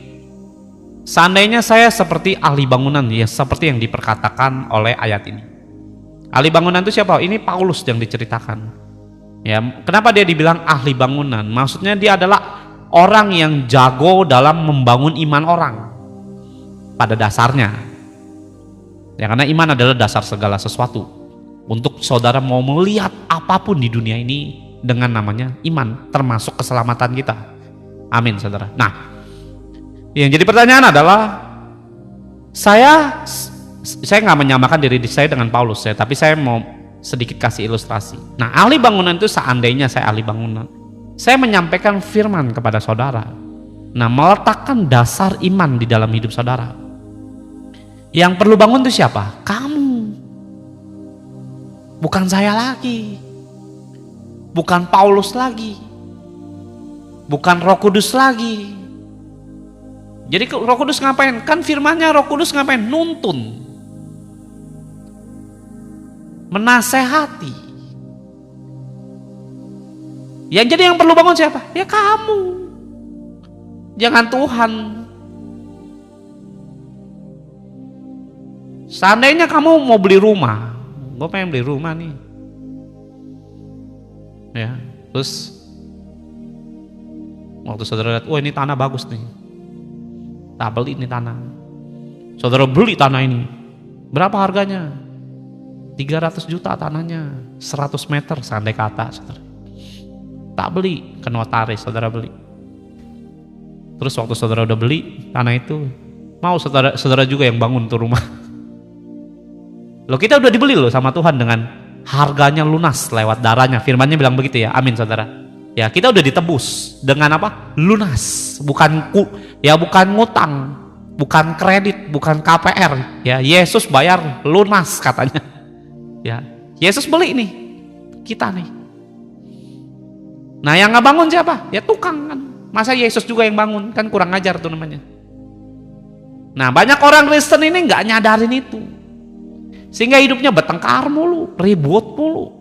A: seandainya saya seperti ahli bangunan, ya seperti yang diperkatakan oleh ayat ini. Ahli bangunan itu siapa? Ini Paulus yang diceritakan. Ya, kenapa dia dibilang ahli bangunan? Maksudnya dia adalah orang yang jago dalam membangun iman orang pada dasarnya. Ya, karena iman adalah dasar segala sesuatu. Untuk saudara mau melihat apapun di dunia ini dengan namanya iman, termasuk keselamatan kita. Amin, saudara. Nah, yang jadi pertanyaan adalah, saya nggak menyamakan diri saya dengan Paulus ya, tapi saya mau sedikit kasih ilustrasi. Nah, ahli bangunan itu seandainya saya ahli bangunan, saya menyampaikan firman kepada saudara. Nah, meletakkan dasar iman di dalam hidup saudara. Yang perlu bangun itu siapa? Kamu. Bukan saya lagi. Bukan Paulus lagi. Bukan Roh Kudus lagi. Jadi Roh Kudus ngapain? Kan firmannya Roh Kudus ngapain? Nuntun. Menasehati. Yang jadi yang perlu bangun siapa? Ya kamu. Jangan Tuhan. Seandainya kamu mau beli rumah, gue pengen beli rumah nih, ya, terus waktu saudara lihat, wah ini tanah bagus nih, tak beli ini tanah. Saudara beli tanah ini, berapa harganya? 300 juta tanahnya, 100 meter seandai kata, saudara. Tak beli, ke notaris saudara beli. Terus waktu saudara udah beli tanah itu, mau saudara juga yang bangun tuh rumah. Loh, kita udah dibeli loh sama Tuhan dengan harganya lunas lewat darahnya. Firman-Nya bilang begitu ya. Amin saudara. Ya, kita udah ditebus dengan apa? Lunas, bukan bukan ngutang, bukan kredit, bukan KPR. Ya, Yesus bayar lunas katanya. Ya, Yesus beli nih kita nih. Nah, yang ngebangun siapa? Ya tukang kan. Masa Yesus juga yang bangun? Kan kurang ajar tuh namanya. Nah, banyak orang Kristen ini nggak nyadarin itu, sehingga hidupnya bertengkar mulu, ribut mulu.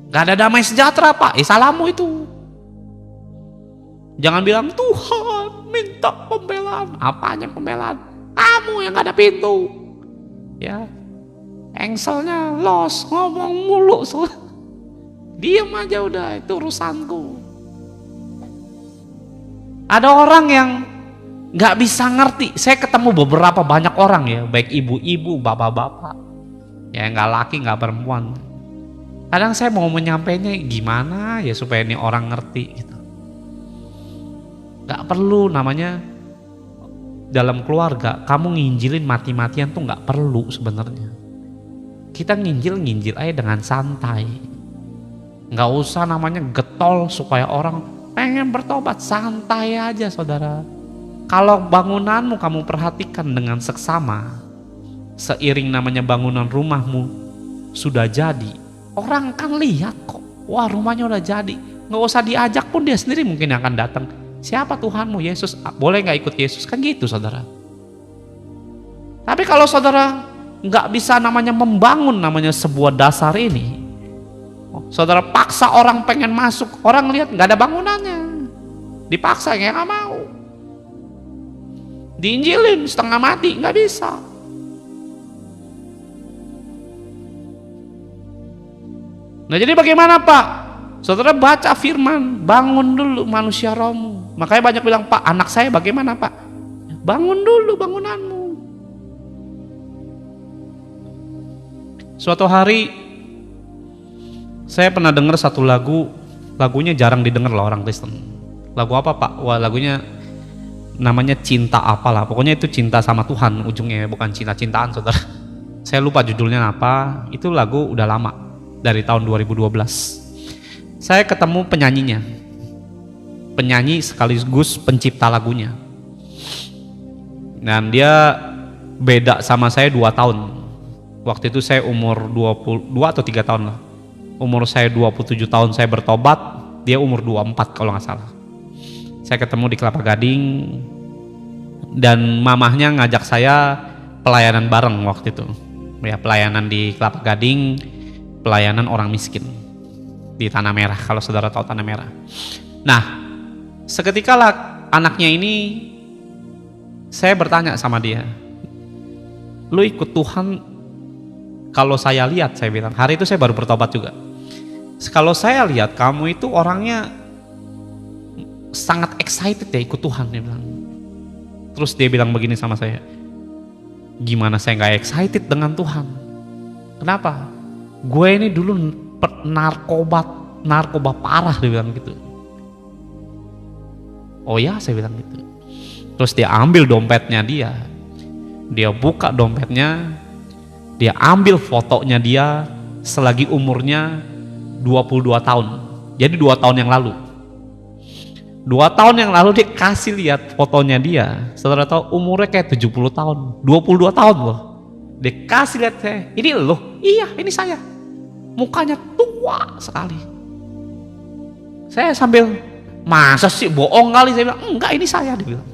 A: Gak ada damai sejahtera Pak, salahmu itu. Jangan bilang Tuhan minta pembelaan. Apanya pembelaan? Kamu yang gak ada pintu. Ya, engselnya los, ngomong mulu. Diam aja udah, itu urusanku. Ada orang yang gak bisa ngerti. Saya ketemu beberapa banyak orang ya, baik ibu-ibu, bapak-bapak. Ya gak laki, gak perempuan. Kadang saya mau menyampaikannya gimana ya supaya ini orang ngerti gitu. Gak perlu namanya dalam keluarga kamu nginjilin mati-matian tuh gak perlu sebenarnya. Kita nginjil aja dengan santai. Gak usah namanya getol supaya orang pengen bertobat, santai aja saudara. Kalau bangunanmu kamu perhatikan dengan seksama, seiring namanya bangunan rumahmu sudah jadi, orang kan lihat kok, wah rumahnya udah jadi, nggak usah diajak pun dia sendiri mungkin yang akan datang. Siapa Tuhanmu? Yesus. Boleh nggak ikut Yesus? Kan gitu saudara. Tapi kalau saudara nggak bisa namanya membangun namanya sebuah dasar ini, saudara paksa orang pengen masuk, orang lihat nggak ada bangunannya, dipaksa ya nggak mau, diinjilin setengah mati nggak bisa. Nah jadi bagaimana Pak? Saudara baca firman, bangun dulu manusia rohmu. Makanya banyak bilang, Pak anak saya bagaimana Pak? Bangun dulu bangunanmu. Suatu hari saya pernah dengar satu lagunya jarang didengar loh orang Kristen. Lagu apa Pak? Wah lagunya namanya cinta apalah. Pokoknya itu cinta sama Tuhan ujungnya, bukan cinta-cintaan saudara. Saya lupa judulnya apa. Itu lagu udah lama, dari tahun 2012. Saya ketemu penyanyinya, penyanyi sekaligus pencipta lagunya, dan dia beda sama saya 2 tahun. Waktu itu saya umur 22 atau 3 tahun lah. Umur saya 27 tahun saya bertobat, dia umur 24 kalau nggak salah. Saya ketemu di Kelapa Gading, dan mamahnya ngajak saya pelayanan bareng waktu itu. Ya pelayanan di Kelapa Gading, pelayanan orang miskin di Tanah Merah, kalau saudara tahu Tanah Merah. Nah, seketika anaknya ini, saya bertanya sama dia, lu ikut Tuhan? Kalau saya lihat, saya bilang, hari itu saya baru bertobat juga. Kalau saya lihat kamu itu orangnya sangat excited ya ikut Tuhan, dia bilang. Terus dia bilang begini sama saya, gimana saya nggak excited dengan Tuhan? Kenapa? Gue ini dulu narkoba parah, dia bilang gitu. Oh ya, saya bilang gitu. Terus dia ambil dompetnya dia buka dompetnya, dia ambil fotonya dia selagi umurnya 22 tahun. Jadi 2 tahun yang lalu. 2 tahun yang lalu dia kasih lihat fotonya dia. Saudara tahu umurnya kayak 70 tahun, 22 tahun loh. Dia kasih lihat saya, ini loh, iya ini saya. Mukanya tua sekali. Saya sambil, masa sih bohong kali, saya bilang, enggak ini saya, dia bilang.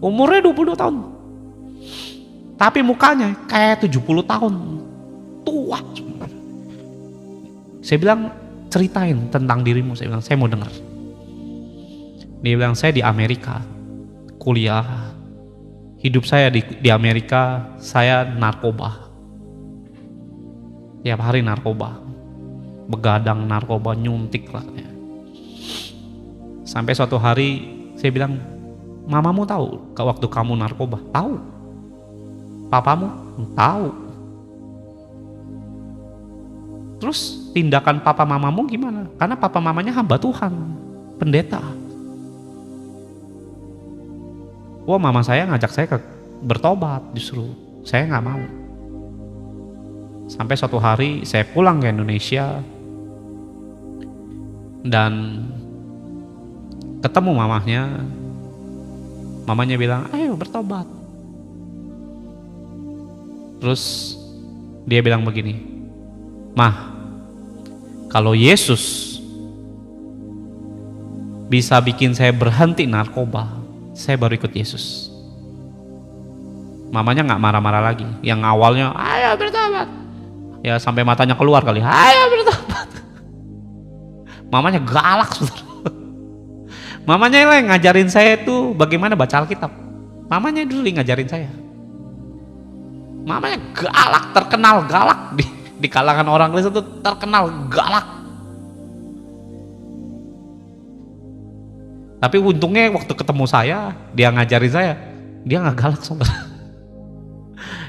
A: Umurnya 22 tahun. Tapi mukanya kayak 70 tahun. Tua. Saya bilang, ceritain tentang dirimu, saya bilang, saya mau dengar. Dia bilang, saya di Amerika, kuliah. Hidup saya di Amerika, saya narkoba. Tiap hari narkoba, begadang narkoba, nyuntik lah ya. Sampai suatu hari saya bilang, mamamu tahu waktu kamu narkoba? Tahu. Papamu? Tahu. Terus tindakan papa mamamu gimana? Karena papa mamanya hamba Tuhan, pendeta. Wah mama saya ngajak saya bertobat justru. Saya nggak mau. Sampai suatu hari saya pulang ke Indonesia dan ketemu mamahnya. Mamanya bilang, ayo bertobat. Terus dia bilang begini, Mah, kalau Yesus bisa bikin saya berhenti narkoba, saya baru ikut Yesus. Mamanya nggak marah-marah lagi. Yang awalnya, ayo bertobat, ya sampai matanya keluar kali, ayo bertobat. Mamanya galak, saudara. Mamanya yang ngajarin saya itu bagaimana baca Alkitab. Mamanya dulu yang ngajarin saya. Mamanya galak, terkenal galak di kalangan orang Kristen itu, terkenal galak. Tapi untungnya waktu ketemu saya, dia ngajarin saya, dia nggak galak, saudara.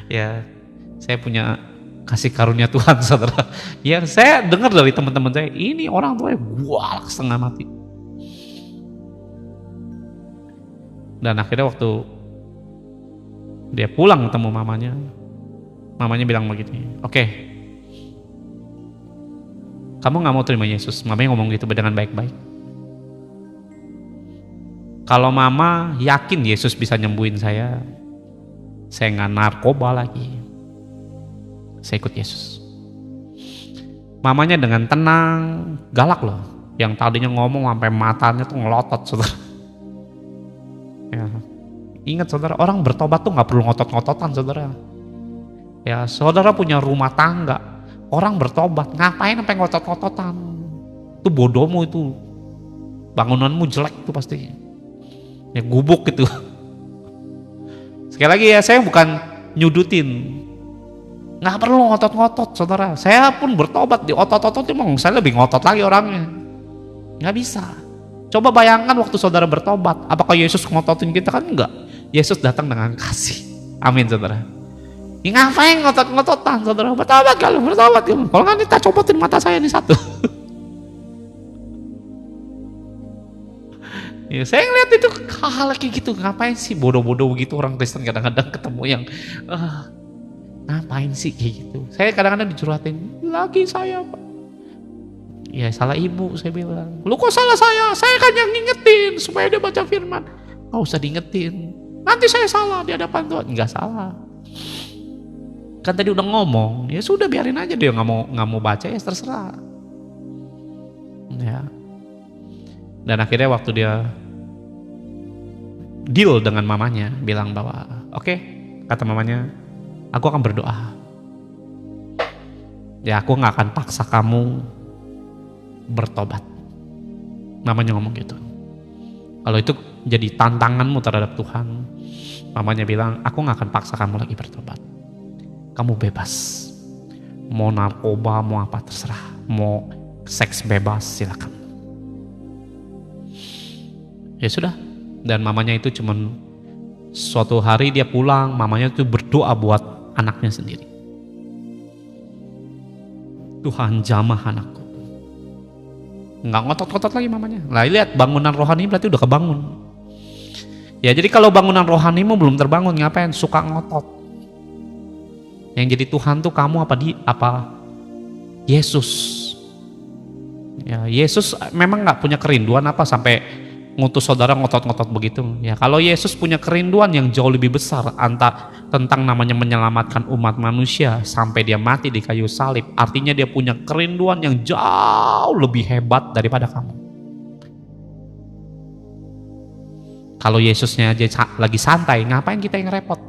A: Ya, saya punya kasih karunia Tuhan, saudara. Ya, saya dengar dari teman-teman saya, ini orang tuanya galak setengah mati. Dan akhirnya waktu dia pulang ketemu mamanya, mamanya bilang begini, oke, kamu nggak mau terima Yesus. Mamanya ngomong gitu dengan baik-baik. Kalau mama yakin Yesus bisa nyembuhin saya nggak narkoba lagi. Saya ikut Yesus. Mamanya dengan tenang, galak loh. Yang tadinya ngomong sampai matanya tuh ngelotot, saudara. Ya, ingat saudara, orang bertobat tuh nggak perlu ngotot-ngototan, saudara. Ya, saudara punya rumah tangga, orang bertobat, ngapain sampai ngotot-ngototan? Itu bodohmu itu, bangunanmu jelek itu pasti. Ya gubuk gitu. Sekali lagi ya, saya bukan nyudutin, nggak perlu ngotot-ngotot, saudara. Saya pun bertobat di otot-otot, emang saya lebih ngotot lagi orangnya, nggak bisa. Coba bayangkan waktu saudara bertobat, apakah Yesus ngototin kita? Kan enggak. Yesus datang dengan kasih. Amin, saudara. Ya, ngapain ngotot-ngototan, saudara? Bertobat kalau bertobat. Kalau nggak, kita copotin mata saya ini satu. Ya, saya ngeliat itu hal-hal kayak gitu. Ngapain sih bodoh-bodoh gitu orang Kristen kadang-kadang ketemu yang ngapain sih kayak gitu. Saya kadang-kadang dicurhatin, lagi saya Pak. Ya salah ibu, saya bilang. Lu kok salah saya? Saya kan yang ngingetin supaya dia baca firman. Nggak usah diingetin. Nanti saya salah di hadapan Tuhan. Nggak salah. Kan tadi udah ngomong. Ya sudah, biarin aja dia nggak mau baca, ya terserah. Ya. Dan akhirnya waktu dia deal dengan mamanya, bilang bahwa oke, kata mamanya, aku akan berdoa. Ya aku nggak akan paksa kamu bertobat. Mamanya ngomong gitu. Kalau itu jadi tantanganmu terhadap Tuhan, mamanya bilang, aku gak akan paksa kamu lagi bertobat. Kamu bebas. Mau narkoba, mau apa terserah. Mau seks bebas, silakan. Ya sudah. Dan mamanya itu cuman suatu hari dia pulang, mamanya itu berdoa buat anaknya sendiri. Tuhan jamah anakku. Nggak ngotot-ngotot lagi mamanya. Nah lihat, bangunan rohani berarti udah kebangun. Ya jadi kalau bangunan rohanimu belum terbangun, ngapain suka ngotot? Yang jadi Tuhan tuh kamu apa Yesus. Ya Yesus memang nggak punya kerinduan apa sampai ngutus saudara ngotot-ngotot begitu. Ya kalau Yesus punya kerinduan yang jauh lebih besar tentang namanya menyelamatkan umat manusia sampai dia mati di kayu salib, artinya dia punya kerinduan yang jauh lebih hebat daripada kamu. Kalau Yesusnya aja lagi santai, ngapain kita yang repot?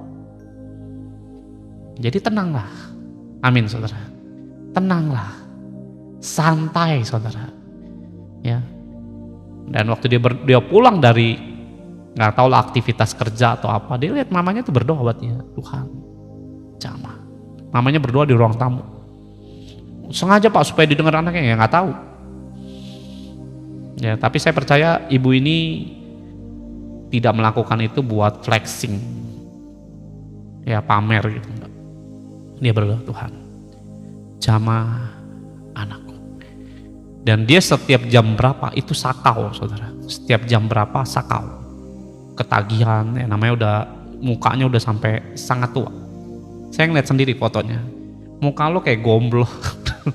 A: Jadi tenanglah. Amin, saudara. Tenanglah. Santai, saudara. Ya. Dan waktu dia pulang dari nggak tahu lah aktivitas kerja atau apa, dia lihat mamanya tuh berdoa buat dia, Tuhan jamah. Mamanya berdoa di ruang tamu. Sengaja Pak supaya didengar anaknya, ya nggak tahu. Ya tapi saya percaya ibu ini tidak melakukan itu buat flexing, ya pamer gitu. Dia berdoa, Tuhan jamah anakku. Dan dia setiap jam berapa itu sakau, saudara. Setiap jam berapa sakau. Ketagihan, ya namanya udah mukanya udah sampai sangat tua. Saya ngeliat sendiri fotonya. Muka lo kayak gomblo.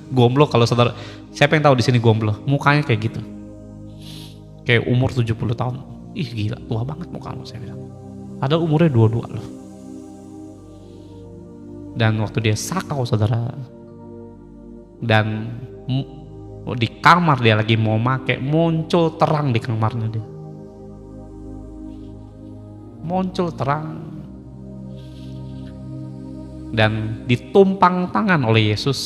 A: Gomblo kalau saudara, siapa yang tahu di sini gomblo? Mukanya kayak gitu. Kayak umur 70 tahun. Ih gila, tua banget muka lo, saya bilang. Padahal umurnya 22 loh. Dan waktu dia sakau saudara, dan di kamar dia lagi mau make, muncul terang di kamarnya dia. Muncul terang dan ditumpang tangan oleh Yesus.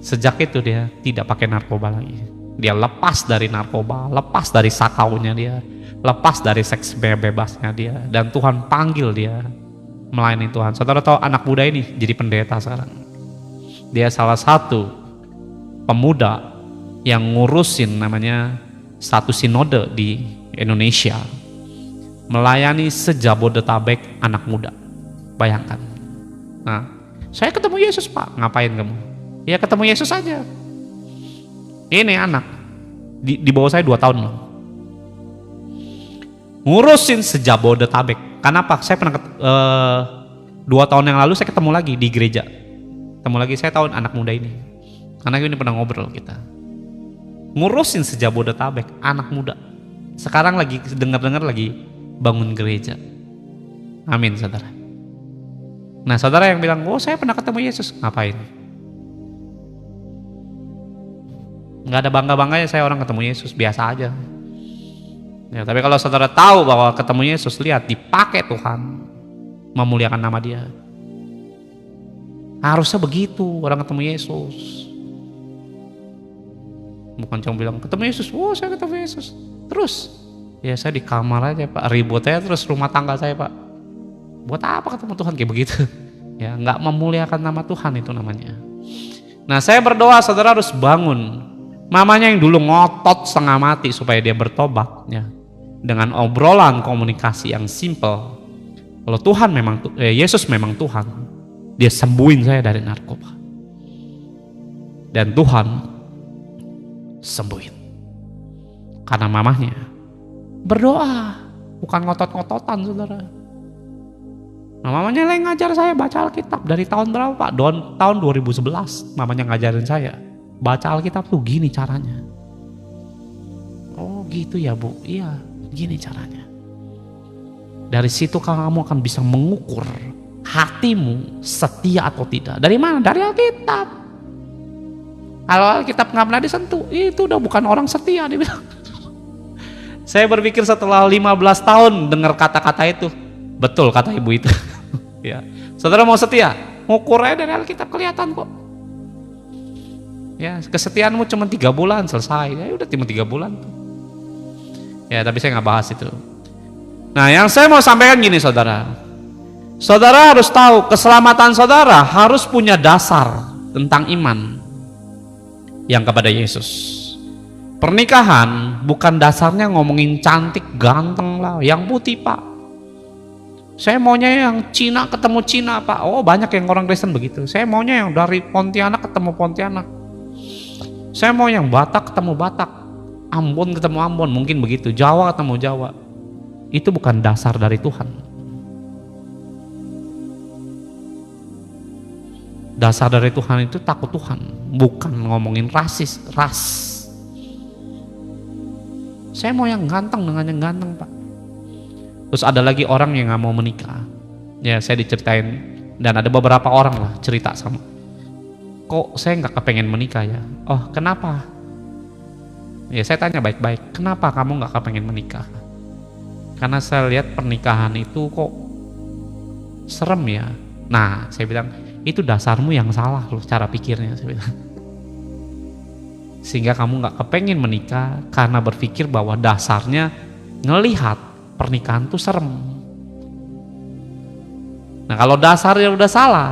A: Sejak itu dia tidak pakai narkoba lagi. Dia lepas dari narkoba, lepas dari sakaunya dia, lepas dari seks bebasnya dia, dan Tuhan panggil dia melayani Tuhan. Saudara tahu anak muda ini jadi pendeta sekarang. Dia salah satu pemuda yang ngurusin namanya satu sinode di Indonesia, melayani sejabodetabek anak muda. Bayangkan. Nah, saya ketemu Yesus Pak. Ngapain kamu? Ya ketemu Yesus aja. Ini anak di bawah saya 2 tahun loh. Ngurusin sejabodetabek. Kenapa? Saya pernah 2 tahun yang lalu saya ketemu lagi di gereja. Ketemu lagi, saya tahu anak muda ini. Karena ini pernah ngobrol kita. Ngurusin sejabodetabek anak muda. Sekarang lagi dengar-dengar lagi bangun gereja. Amin saudara. Nah saudara yang bilang, oh saya pernah ketemu Yesus. Ngapain? Nggak ada bangga-bangganya saya orang ketemu Yesus, biasa aja. Ya, tapi kalau saudara tahu bahwa ketemu Yesus, lihat dipakai Tuhan memuliakan nama Dia. Harusnya begitu orang ketemu Yesus. Bukan cuma bilang ketemu Yesus, oh saya ketemu Yesus. Terus ya saya di kamar aja Pak, ribut aja terus rumah tangga saya Pak. Buat apa ketemu Tuhan kayak begitu? Ya nggak memuliakan nama Tuhan itu namanya. Nah saya berdoa saudara harus bangun. Mamanya yang dulu ngotot setengah mati supaya dia bertobat ya, dengan obrolan komunikasi yang simple. Kalau Tuhan memang Yesus memang Tuhan, dia sembuhin saya dari narkoba. Dan Tuhan sembuhin. Karena mamahnya berdoa, bukan ngotot-ngototan saudara. Nah, mamanya yang ngajar saya baca Alkitab dari tahun berapa Pak? Tahun 2011 mamanya ngajarin saya baca Alkitab tuh gini caranya. Oh gitu ya Bu, iya gini caranya. Dari situ kamu akan bisa mengukur hatimu setia atau tidak. Dari mana? Dari Alkitab. Kalau Alkitab nggak pernah disentuh, itu udah bukan orang setia dia bilang. Saya berpikir setelah 15 tahun dengar kata-kata itu, betul kata ibu itu. Ya, saudara mau setia, ngukur aja dari Alkitab kelihatan kok. Ya, kesetiaanmu cuma 3 bulan selesai. Ya udah cuma 3 bulan tuh. Ya, tapi saya nggak bahas itu. Nah, yang saya mau sampaikan gini saudara. Saudara harus tahu keselamatan saudara harus punya dasar tentang iman yang kepada Yesus. Pernikahan bukan dasarnya ngomongin cantik, ganteng lah, yang putih Pak. Saya maunya yang Cina ketemu Cina Pak. Oh banyak yang orang Kristen begitu. Saya maunya yang dari Pontianak ketemu Pontianak. Saya mau yang Batak ketemu Batak, Ambon ketemu Ambon, mungkin begitu. Jawa ketemu Jawa. Itu bukan dasar dari Tuhan. Dasar dari Tuhan itu takut Tuhan, bukan ngomongin ras. Saya mau yang ganteng dengan yang ganteng Pak. Terus ada lagi orang yang nggak mau menikah. Ya saya diceritain, dan ada beberapa orang lah cerita sama. Kok saya nggak kepengen menikah ya? Oh kenapa? Ya saya tanya baik-baik, kenapa kamu nggak kepengen menikah? Karena saya lihat pernikahan itu kok serem ya. Nah saya bilang, itu dasarmu yang salah loh cara pikirnya, saya bilang. Sehingga kamu nggak kepengen menikah karena berpikir bahwa dasarnya ngelihat pernikahan tuh serem. Nah kalau dasarnya udah salah,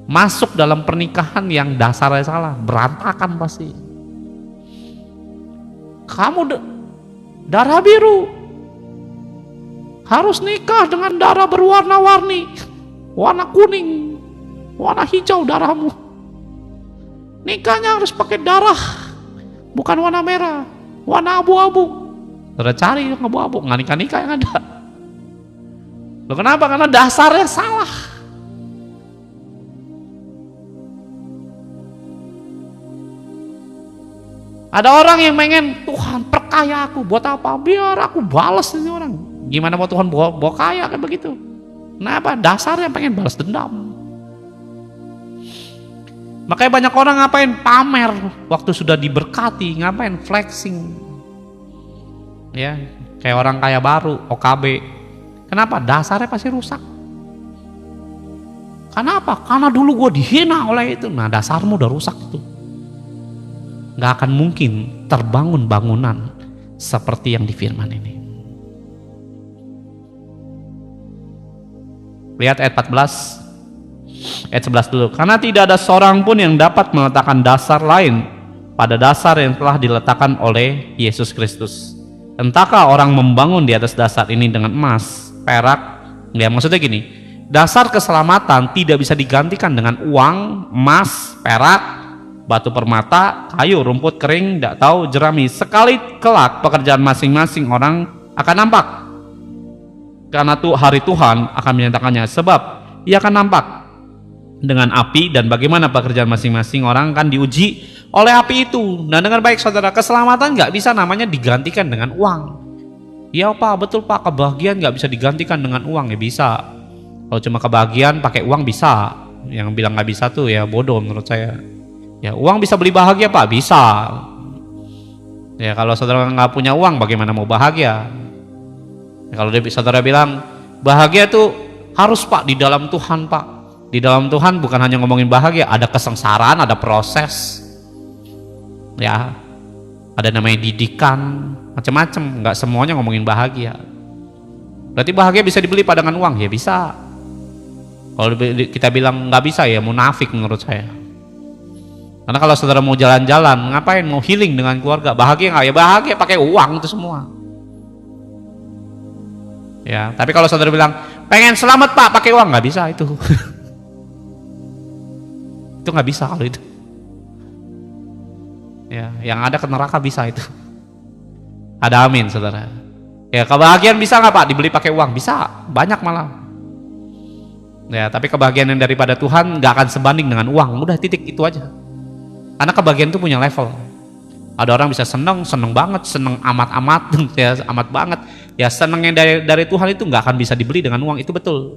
A: masuk dalam pernikahan yang dasarnya salah, berantakan pasti. Kamu darah biru, harus nikah dengan darah berwarna-warni, warna kuning, warna hijau darahmu. Nikahnya harus pakai darah, bukan warna merah, warna abu-abu. Udah cari yang abu-abu, nggak nikah-nikah yang ada. Loh kenapa? Karena dasarnya salah. Ada orang yang pengen, Tuhan perkaya aku, buat apa? Biar aku balas ini orang. Gimana mau Tuhan bawa kaya kayak begitu? Kenapa? Dasarnya pengen balas dendam. Makanya banyak orang ngapain? Pamer waktu sudah diberkati, ngapain? Flexing. Ya, kayak orang kaya baru, OKB. Kenapa? Dasarnya pasti rusak. Kenapa? Karena dulu gue dihina oleh itu. Nah, dasarmu udah rusak itu. Gak akan mungkin terbangun bangunan seperti yang di firman ini. Lihat ayat 14, ayat 11 dulu. Karena tidak ada seorang pun yang dapat meletakkan dasar lain pada dasar yang telah diletakkan oleh Yesus Kristus. Entahkah orang membangun di atas dasar ini dengan emas, perak? Ya, maksudnya gini, dasar keselamatan tidak bisa digantikan dengan uang, emas, perak, batu permata, kayu, rumput kering, tidak tahu, jerami. Sekali kelak pekerjaan masing-masing orang akan nampak. Karena hari Tuhan akan menyatakannya, sebab ia akan nampak dengan api, dan bagaimana pekerjaan masing-masing orang akan diuji oleh api itu. Nah, dengan baik saudara, keselamatan nggak bisa namanya digantikan dengan uang. Ya Pak, betul Pak, kebahagiaan nggak bisa digantikan dengan uang. Ya bisa, kalau cuma kebahagiaan pakai uang bisa. Yang bilang nggak bisa tuh ya bodoh menurut saya. Ya, uang bisa beli bahagia Pak, bisa. Ya, kalau saudara nggak punya uang, bagaimana mau bahagia? Ya, kalau saudara bilang bahagia itu harus Pak di dalam Tuhan Pak. Di dalam Tuhan bukan hanya ngomongin bahagia, ada kesengsaraan, ada proses. Ya, ada namanya didikan, macam-macam. Nggak semuanya ngomongin bahagia. Berarti bahagia bisa dibeli Pak dengan uang? Ya bisa. Kalau kita bilang nggak bisa, ya munafik menurut saya. Karena kalau saudara mau jalan-jalan, ngapain? Mau healing dengan keluarga, bahagia nggak? Ya bahagia pakai uang itu semua. Ya, tapi kalau saudara bilang pengen selamat Pak pakai uang, nggak bisa itu. Itu nggak bisa kalau itu. Ya, yang ada ke neraka bisa itu. Ada amin saudara. Ya, kebahagiaan bisa nggak Pak dibeli pakai uang? Bisa, banyak malah. Ya, tapi kebahagiaan yang daripada Tuhan nggak akan sebanding dengan uang. Udah titik itu aja. Karena kebahagiaan itu punya level. Ada orang bisa seneng banget, seneng amat-amat, ya amat banget. Ya seneng yang dari Tuhan itu nggak akan bisa dibeli dengan uang, itu betul.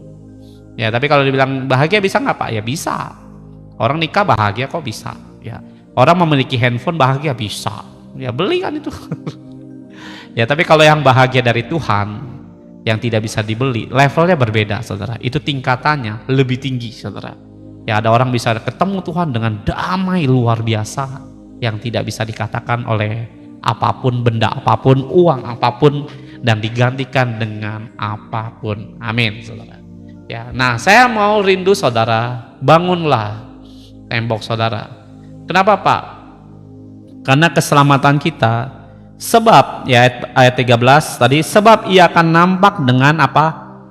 A: Ya tapi kalau dibilang bahagia bisa nggak Pak? Ya bisa. Orang nikah bahagia kok bisa. Ya orang memiliki handphone bahagia bisa. Ya beli kan itu. Ya tapi kalau yang bahagia dari Tuhan, yang tidak bisa dibeli, levelnya berbeda saudara. Itu tingkatannya lebih tinggi saudara. Ya ada orang bisa ketemu Tuhan dengan damai luar biasa yang tidak bisa dikatakan oleh apapun, benda apapun, uang apapun, dan digantikan dengan apapun. Amin saudara. Ya, nah saya mau rindu saudara, bangunlah tembok saudara. Kenapa Pak? Karena keselamatan kita, sebab ya ayat 13 tadi, sebab ia akan nampak dengan apa?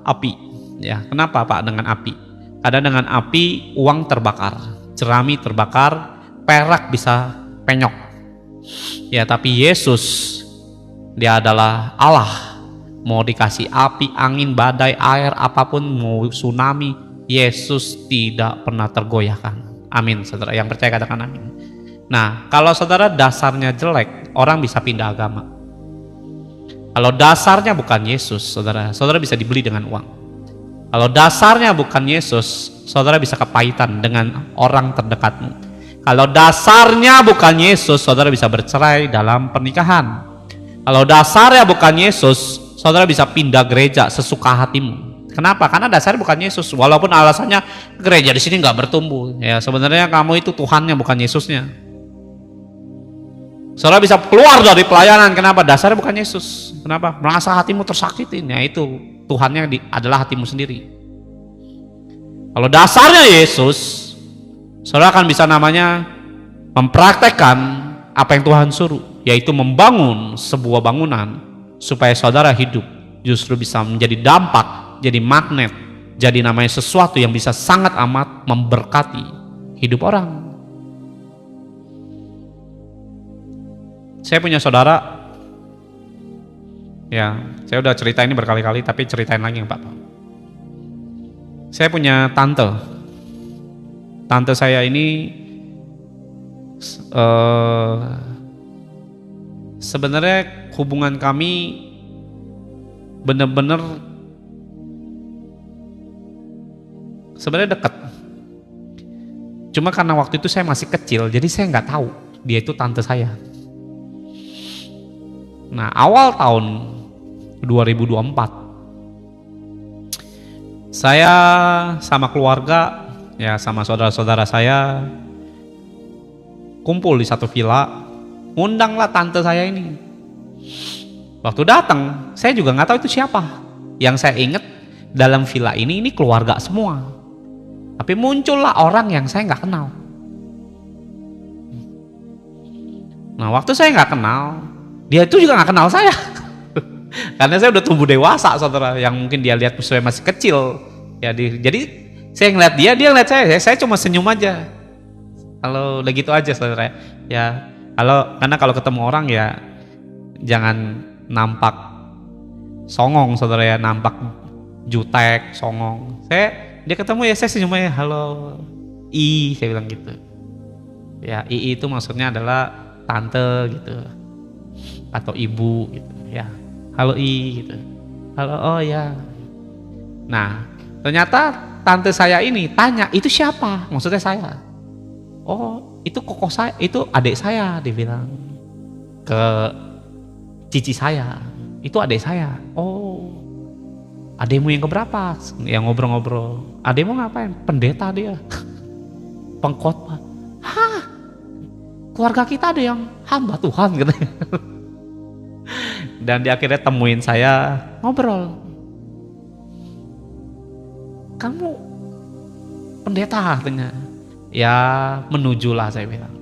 A: Api. Ya, kenapa Pak dengan api? Ada dengan api uang terbakar, jerami terbakar, perak bisa penyok. Ya tapi Yesus, dia adalah Allah. Mau dikasih api, angin, badai, air, apapun, mau tsunami, Yesus tidak pernah tergoyahkan. Amin saudara, yang percaya katakan amin. Nah kalau saudara dasarnya jelek, orang bisa pindah agama. Kalau dasarnya bukan Yesus, saudara bisa dibeli dengan uang. Kalau dasarnya bukan Yesus, saudara bisa kepahitan dengan orang terdekatmu. Kalau dasarnya bukan Yesus, saudara bisa bercerai dalam pernikahan. Kalau dasarnya bukan Yesus, saudara bisa pindah gereja sesuka hatimu. Kenapa? Karena dasarnya bukan Yesus. Walaupun alasannya gereja di sini nggak bertumbuh. Ya sebenarnya kamu itu Tuhannya bukan Yesusnya. Saudara bisa keluar dari pelayanan. Kenapa? Dasarnya bukan Yesus. Kenapa? Merasa hatimu tersakitin. Ya itu Tuhannya adalah hatimu sendiri. Kalau dasarnya Yesus, saudara akan bisa namanya mempraktekkan apa yang Tuhan suruh, yaitu membangun sebuah bangunan supaya saudara hidup justru bisa menjadi dampak, jadi magnet, jadi namanya sesuatu yang bisa sangat amat memberkati hidup orang. Saya punya saudara, ya saya udah cerita ini berkali-kali tapi ceritain lagi Pak. Saya punya tante. Tante saya ini sebenarnya hubungan kami benar-benar sebenarnya dekat. Cuma karena waktu itu saya masih kecil, jadi saya nggak tahu dia itu tante saya. Nah, awal tahun 2024 saya sama keluarga, ya sama saudara-saudara saya kumpul di satu villa, undanglah tante saya ini. Waktu datang, saya juga nggak tahu itu siapa. Yang saya ingat dalam villa ini keluarga semua. Tapi muncullah orang yang saya nggak kenal. Nah, waktu saya nggak kenal, dia itu juga nggak kenal saya. Karena saya udah tumbuh dewasa, saudara, yang mungkin dia lihat saya masih kecil. Ya, jadi saya ngeliat dia ngeliat saya cuma senyum aja. Kalau udah gitu aja, saudara. Ya, karena kalau ketemu orang ya jangan nampak songong, saudara, ya, nampak jutek, songong. Dia ketemu ya saya senyum aja, halo, saya bilang gitu. Ya, itu maksudnya adalah tante gitu, atau ibu gitu, ya. Halo gitu. Halo, oh ya. Nah, ternyata tante saya ini tanya, itu siapa? Maksudnya saya. Oh, itu koko saya, itu adik saya, dia bilang. Ke cici saya, itu adik saya. Oh, adikmu yang keberapa? Yang ngobrol-ngobrol. Adikmu ngapain? Pendeta dia. Pengkhotbah. Hah? Keluarga kita ada yang hamba Tuhan katanya. Dan dia akhirnya temuin saya, ngobrol. Kamu pendeta katanya. Ya, menujulah, saya bilang.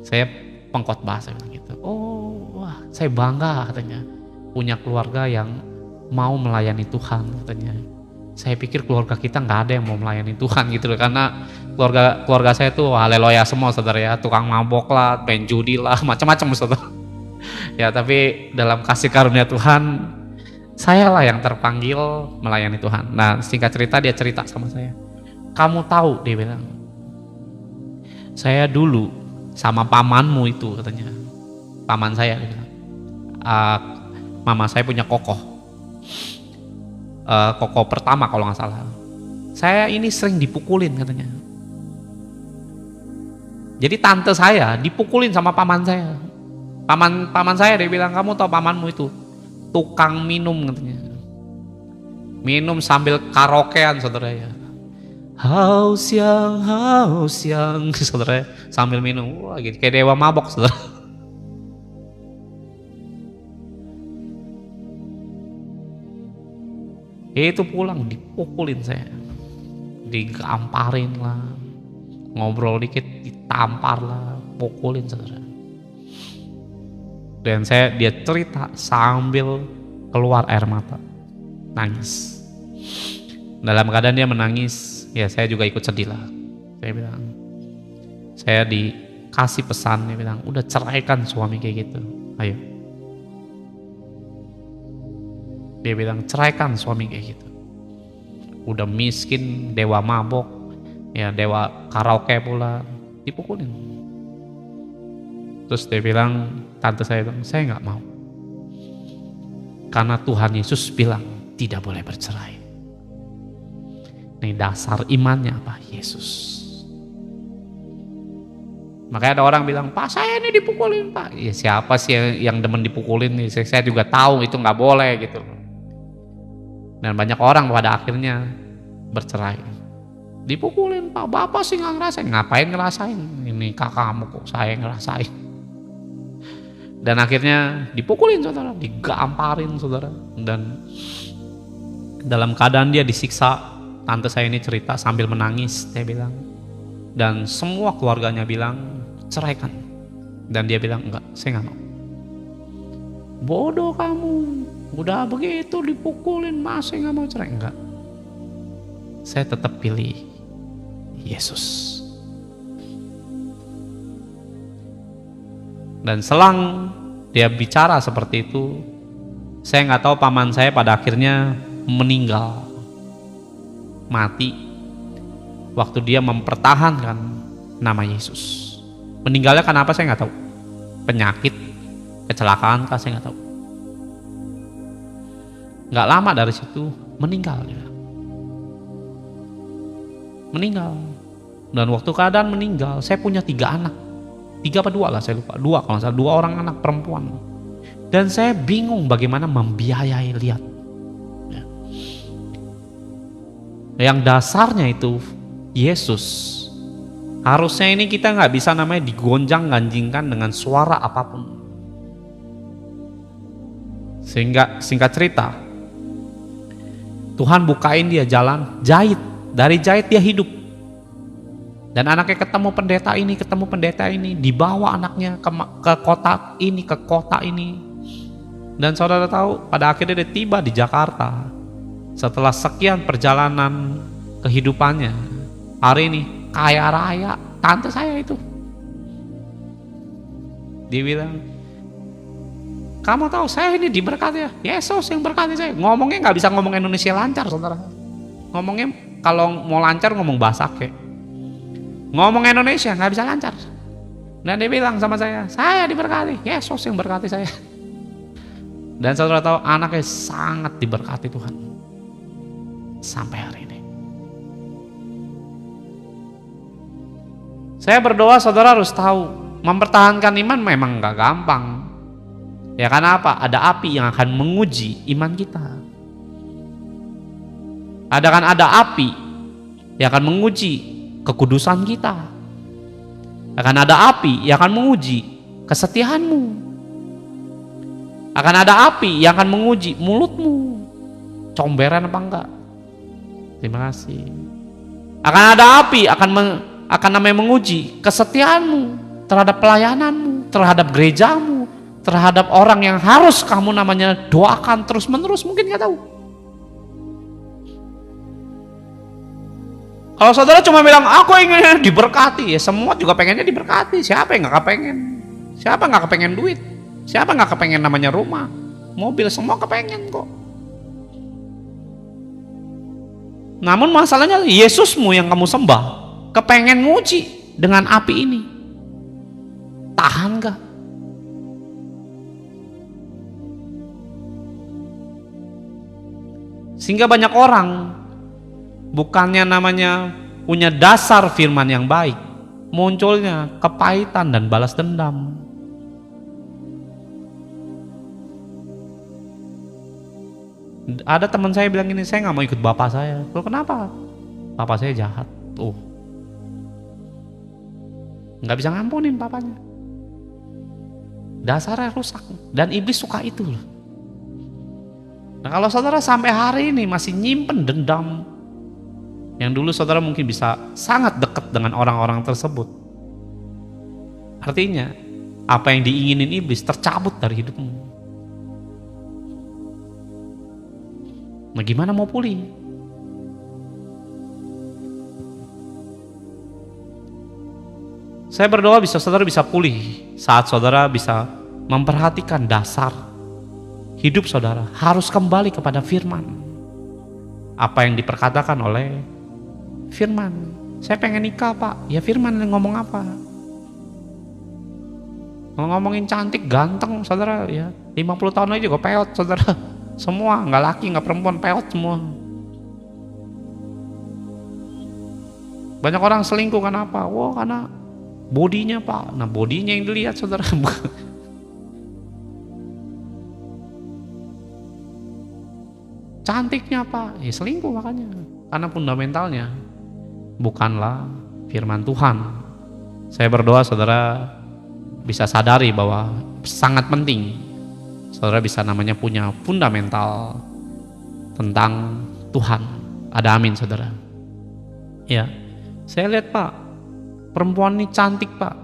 A: Saya pengkhotbah, saya bilang gitu. Oh, wah, saya bangga katanya punya keluarga yang mau melayani Tuhan katanya. Saya pikir keluarga kita nggak ada yang mau melayani Tuhan gitu loh, karena keluarga saya tuh haleluya semua, saudara, ya, tukang mabok lah, main judi lah, macam-macam, saudara. Ya, tapi dalam kasih karunia Tuhan, saya lah yang terpanggil melayani Tuhan. Nah, singkat cerita, dia cerita sama saya. Kamu tahu, dia bilang, saya dulu sama pamanmu itu, katanya. Paman saya, dia bilang, mama saya punya kokoh. Kokoh pertama kalau nggak salah. Saya ini sering dipukulin, katanya. Jadi tante saya dipukulin sama paman saya. Paman saya, dia bilang, kamu tahu pamanmu itu tukang minum, katanya. Minum sambil karaokean, saudara, ya. Haus yang saudara, sambil minum. Wah, gitu kayak dewa mabok, saudara. Itu pulang dipukulin saya, digamparin lah, ngobrol dikit ditampar lah, pukulin, saudara. Dan dia cerita sambil keluar air mata, nangis. Dalam keadaan dia menangis, ya saya juga ikut sedih lah. Saya bilang, saya dikasih pesan, dia bilang, udah ceraikan suami kayak gitu, ayo. Dia bilang, ceraikan suami kayak gitu. Udah miskin, dewa mabok, ya dewa karaoke pula, dipukulin. Terus dia bilang, tante saya bilang, saya nggak mau. Karena Tuhan Yesus bilang, tidak boleh bercerai. Ini dasar imannya apa? Yesus. Makanya ada orang bilang, Pak, saya ini dipukulin, Pak. Ya siapa sih yang demen dipukulin? Saya juga tahu itu nggak boleh gitu. Dan banyak orang pada akhirnya bercerai. Dipukulin, Pak, Bapak sih nggak ngerasain. Ngapain ngerasain? Ini kakakmu kok saya ngerasain. Dan akhirnya dipukulin, saudara, digamparin, saudara. Dan dalam keadaan dia disiksa, tante saya ini cerita sambil menangis, dia bilang. Dan semua keluarganya bilang, ceraikan. Dan dia bilang, enggak, saya nggak mau. Bodoh kamu, udah begitu dipukulin masih nggak mau cerai. Enggak, saya tetap pilih Yesus. Dan selang dia bicara seperti itu, saya nggak tahu paman saya pada akhirnya meninggal. mati waktu dia mempertahankan nama Yesus. Meninggalnya kenapa saya nggak tahu. Penyakit, kecelakaan kah, saya nggak tahu. Nggak lama dari situ meninggal dia. Meninggal. Dan waktu keadaan meninggal, saya punya 3 anak. 3 apa 2 lah, saya lupa. 2 kalau nggak salah, 2 orang anak perempuan. Dan saya bingung bagaimana membiayai, lihat. Ya. Yang dasarnya itu Yesus. Harusnya ini kita nggak bisa namanya digonjang-ganjingkan dengan suara apapun. Sehingga singkat cerita, Tuhan bukain dia jalan, jahit. Dari jahit dia hidup. Dan anaknya ketemu pendeta ini, dibawa anaknya ke kota ini. Dan saudara tahu, pada akhirnya dia tiba di Jakarta. Setelah sekian perjalanan kehidupannya, hari ini kaya raya, tante saya itu. Dia bilang, kamu tahu saya ini diberkati ya, Yesus yang berkati saya. Ngomongnya nggak bisa ngomong Indonesia lancar, saudara. Ngomongnya kalau mau lancar ngomong bahasa Aceh. Ngomong Indonesia nggak bisa lancar. Dan dia bilang sama saya diberkati, Yesus yang berkati saya. Dan saudara tahu, anaknya sangat diberkati Tuhan sampai hari ini. Saya berdoa, saudara harus tahu, mempertahankan iman memang nggak gampang. Ya karena apa? Ada api yang akan menguji iman kita. Ada api yang akan menguji kekudusan kita. Akan ada api yang akan menguji kesetiaanmu. Akan ada api yang akan menguji mulutmu, comberan apa enggak. Terima kasih. Akan ada api akan namanya menguji kesetiaanmu terhadap pelayananmu, terhadap gerejamu, terhadap orang yang harus kamu namanya doakan terus menerus. Mungkin nggak tahu. Kalau saudara cuma bilang aku ingin diberkati, ya semua juga pengennya diberkati. Siapa yang nggak kepengen? Siapa nggak kepengen duit? Siapa nggak kepengen namanya rumah, mobil, semua kepengen kok. Namun masalahnya Yesusmu yang kamu sembah kepengen nguji dengan api ini. Tahan gak? Sehingga banyak orang bukannya namanya punya dasar firman yang baik, munculnya kepahitan dan balas dendam. Ada teman saya bilang gini, saya nggak mau ikut bapak saya. Loh kenapa? Bapak saya jahat. Nggak bisa ngampunin papanya. Dasarnya rusak. Dan iblis suka itu loh. Nah kalau saudara sampai hari ini masih nyimpen dendam, yang dulu saudara mungkin bisa sangat dekat dengan orang-orang tersebut, artinya apa yang diinginin iblis tercabut dari hidupmu. Nah gimana mau pulih? Saya berdoa saudara bisa pulih saat saudara bisa memperhatikan dasar hidup saudara harus kembali kepada firman. Apa yang diperkatakan oleh firman. Saya pengen nikah pak, ya firman yang ngomong apa? Kalau ngomongin cantik, ganteng saudara, ya 50 tahun aja juga peot saudara. Semua, nggak laki, nggak perempuan, peot semua. Banyak orang selingkuh kenapa? Wah karena bodinya pak. Nah bodinya yang dilihat saudara. Cantiknya pak, ya selingkuh makanya. Karena fundamentalnya bukanlah firman Tuhan. Saya berdoa saudara bisa sadari bahwa sangat penting saudara bisa namanya punya fundamental tentang Tuhan. Ada amin saudara. Ya, saya lihat pak, perempuan ini cantik pak,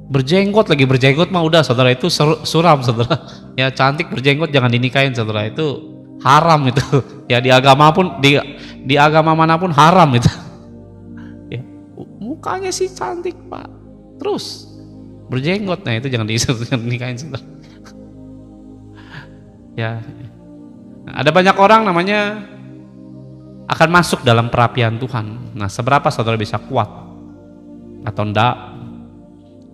A: berjenggot mah udah saudara, itu suram saudara. Ya cantik berjenggot jangan dinikahin saudara, itu haram itu. Ya di agama pun di agama manapun haram itu. Ya, mukanya sih cantik pak, terus berjenggot, nah itu jangan dinikahin saudara. Ya, ada banyak orang namanya akan masuk dalam perapian Tuhan. Nah, seberapa saudara bisa kuat atau enggak,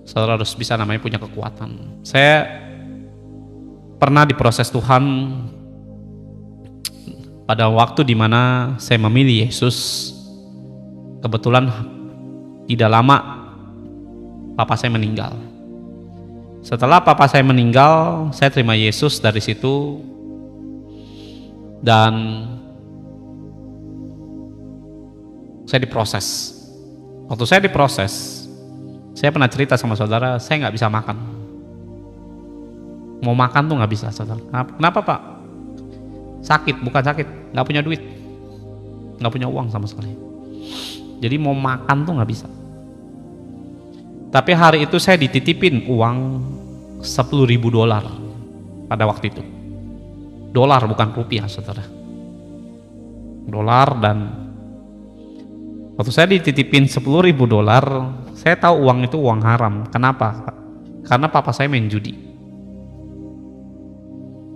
A: saudara harus bisa namanya punya kekuatan. Saya pernah diproses Tuhan pada waktu dimana saya memilih Yesus. Kebetulan tidak lama papa saya meninggal. Setelah papa saya meninggal, saya terima Yesus dari situ. Dan saya diproses. Waktu saya diproses, saya pernah cerita sama saudara, saya nggak bisa makan. Mau makan tuh nggak bisa, saudara. Kenapa, Pak? Sakit, bukan sakit, nggak punya duit, nggak punya uang sama sekali. Jadi mau makan tuh nggak bisa. Tapi hari itu saya dititipin uang $10.000 pada waktu itu. Dolar bukan rupiah, saudara. Dolar. Dan waktu saya dititipin $10.000, saya tahu uang itu uang haram. Kenapa? Karena papa saya main judi.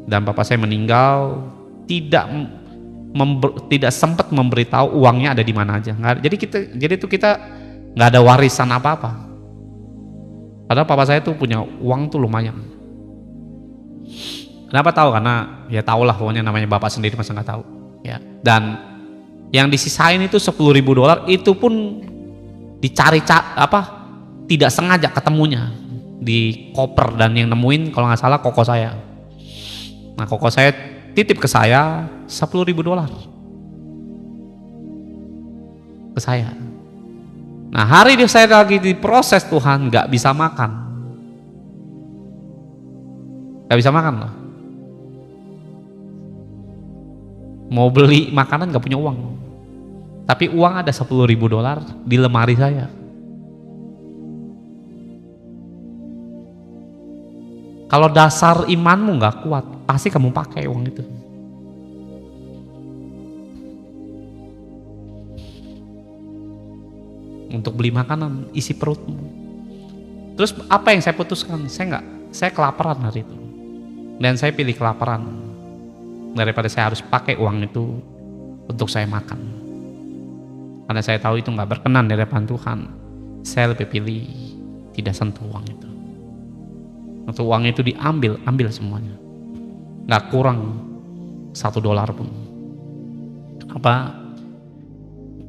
A: Dan papa saya meninggal tidak sempat memberitahu uangnya ada di mana aja. Jadi kita nggak ada warisan apa-apa. Padahal papa saya tuh punya uang tuh lumayan. Kenapa tahu? Karena ya tahulah, pokoknya namanya bapak sendiri masa nggak tahu. Ya. Dan yang disisain itu $10.000 itu pun dicari tidak sengaja ketemunya di koper, dan yang nemuin kalau nggak salah koko saya. Nah, koko saya titip ke saya $10.000 ke saya. Nah, hari ini saya lagi diproses Tuhan, nggak bisa makan, loh. Mau beli makanan nggak punya uang, tapi uang ada $10.000 di lemari saya. Kalau dasar imanmu nggak kuat, pasti kamu pakai uang itu. Untuk beli makanan, isi perutmu. Terus apa yang saya putuskan? Saya kelaparan hari itu. Dan saya pilih kelaparan daripada saya harus pakai uang itu untuk saya makan. Karena saya tahu itu nggak berkenan di hadapan Tuhan. Saya lebih pilih tidak sentuh uang itu. Untuk uang itu ambil semuanya, nggak kurang $1 pun. Apa?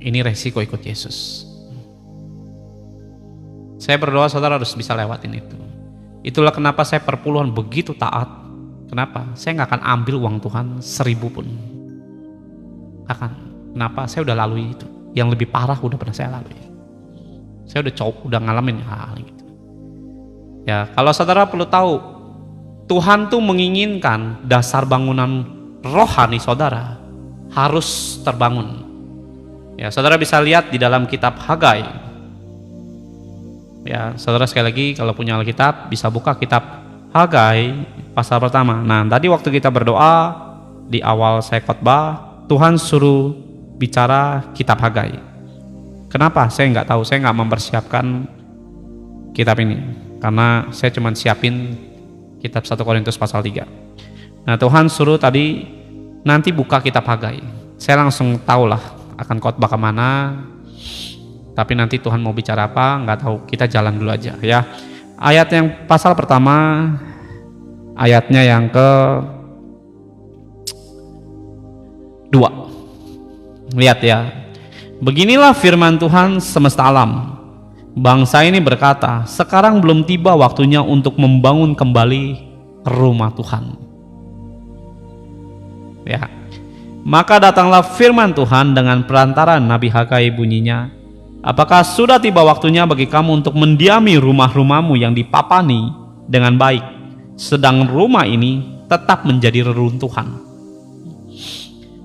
A: Ini resiko ikut Yesus. Saya berdoa saudara harus bisa lewatin itu. Itulah kenapa saya perpuluhan begitu taat. Kenapa? Saya nggak akan ambil uang Tuhan 1.000 pun. Kenapa? Saya udah lalui itu. Yang lebih parah udah pernah saya lalui. Saya udah ngalamin hal gitu. Ya, kalau saudara perlu tahu, Tuhan tuh menginginkan dasar bangunan rohani saudara harus terbangun. Ya, saudara bisa lihat di dalam kitab Hagai. Ya, saudara sekali lagi kalau punya Alkitab bisa buka kitab Hagai pasal pertama. Nah, tadi waktu kita berdoa di awal saya khotbah, Tuhan suruh bicara kitab Hagai. Kenapa? Saya nggak tahu. Saya nggak mempersiapkan kitab ini karena saya cuma siapin kitab 1 Korintus pasal 3. Nah, Tuhan suruh tadi nanti buka kitab Hagai. Saya langsung tahulah akan khotbah kemana. Tapi nanti Tuhan mau bicara apa nggak tahu. Kita jalan dulu aja ya. Ayat yang pasal pertama, ayatnya yang ke-2. Lihat ya. Beginilah firman Tuhan semesta alam. Bangsa ini berkata, sekarang belum tiba waktunya untuk membangun kembali rumah Tuhan. Ya. Maka datanglah firman Tuhan dengan perantaran Nabi Hagai, bunyinya, apakah sudah tiba waktunya bagi kamu untuk mendiami rumah-rumahmu yang dipapani dengan baik, sedang rumah ini tetap menjadi reruntuhan.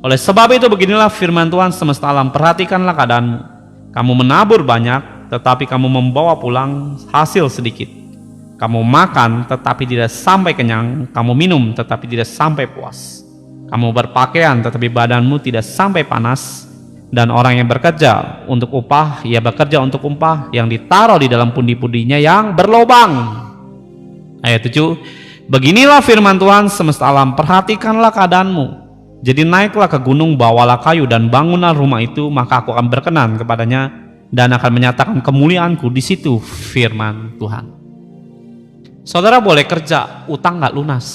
A: Oleh sebab itu beginilah firman Tuhan semesta alam, perhatikanlah keadaanmu. Kamu menabur banyak, tetapi kamu membawa pulang hasil sedikit. Kamu makan tetapi tidak sampai kenyang, kamu minum tetapi tidak sampai puas. Kamu berpakaian tetapi badanmu tidak sampai panas. Dan orang yang bekerja untuk upah, ia bekerja untuk upah yang ditaruh di dalam pundi-pundinya yang berlobang. Ayat 7. Beginilah firman Tuhan semesta alam, perhatikanlah keadaanmu. Jadi naiklah ke gunung, bawalah kayu dan bangunlah rumah itu, maka aku akan berkenan kepadanya dan akan menyatakan kemuliaanku di situ, firman Tuhan. Saudara boleh kerja, utang nggak lunas.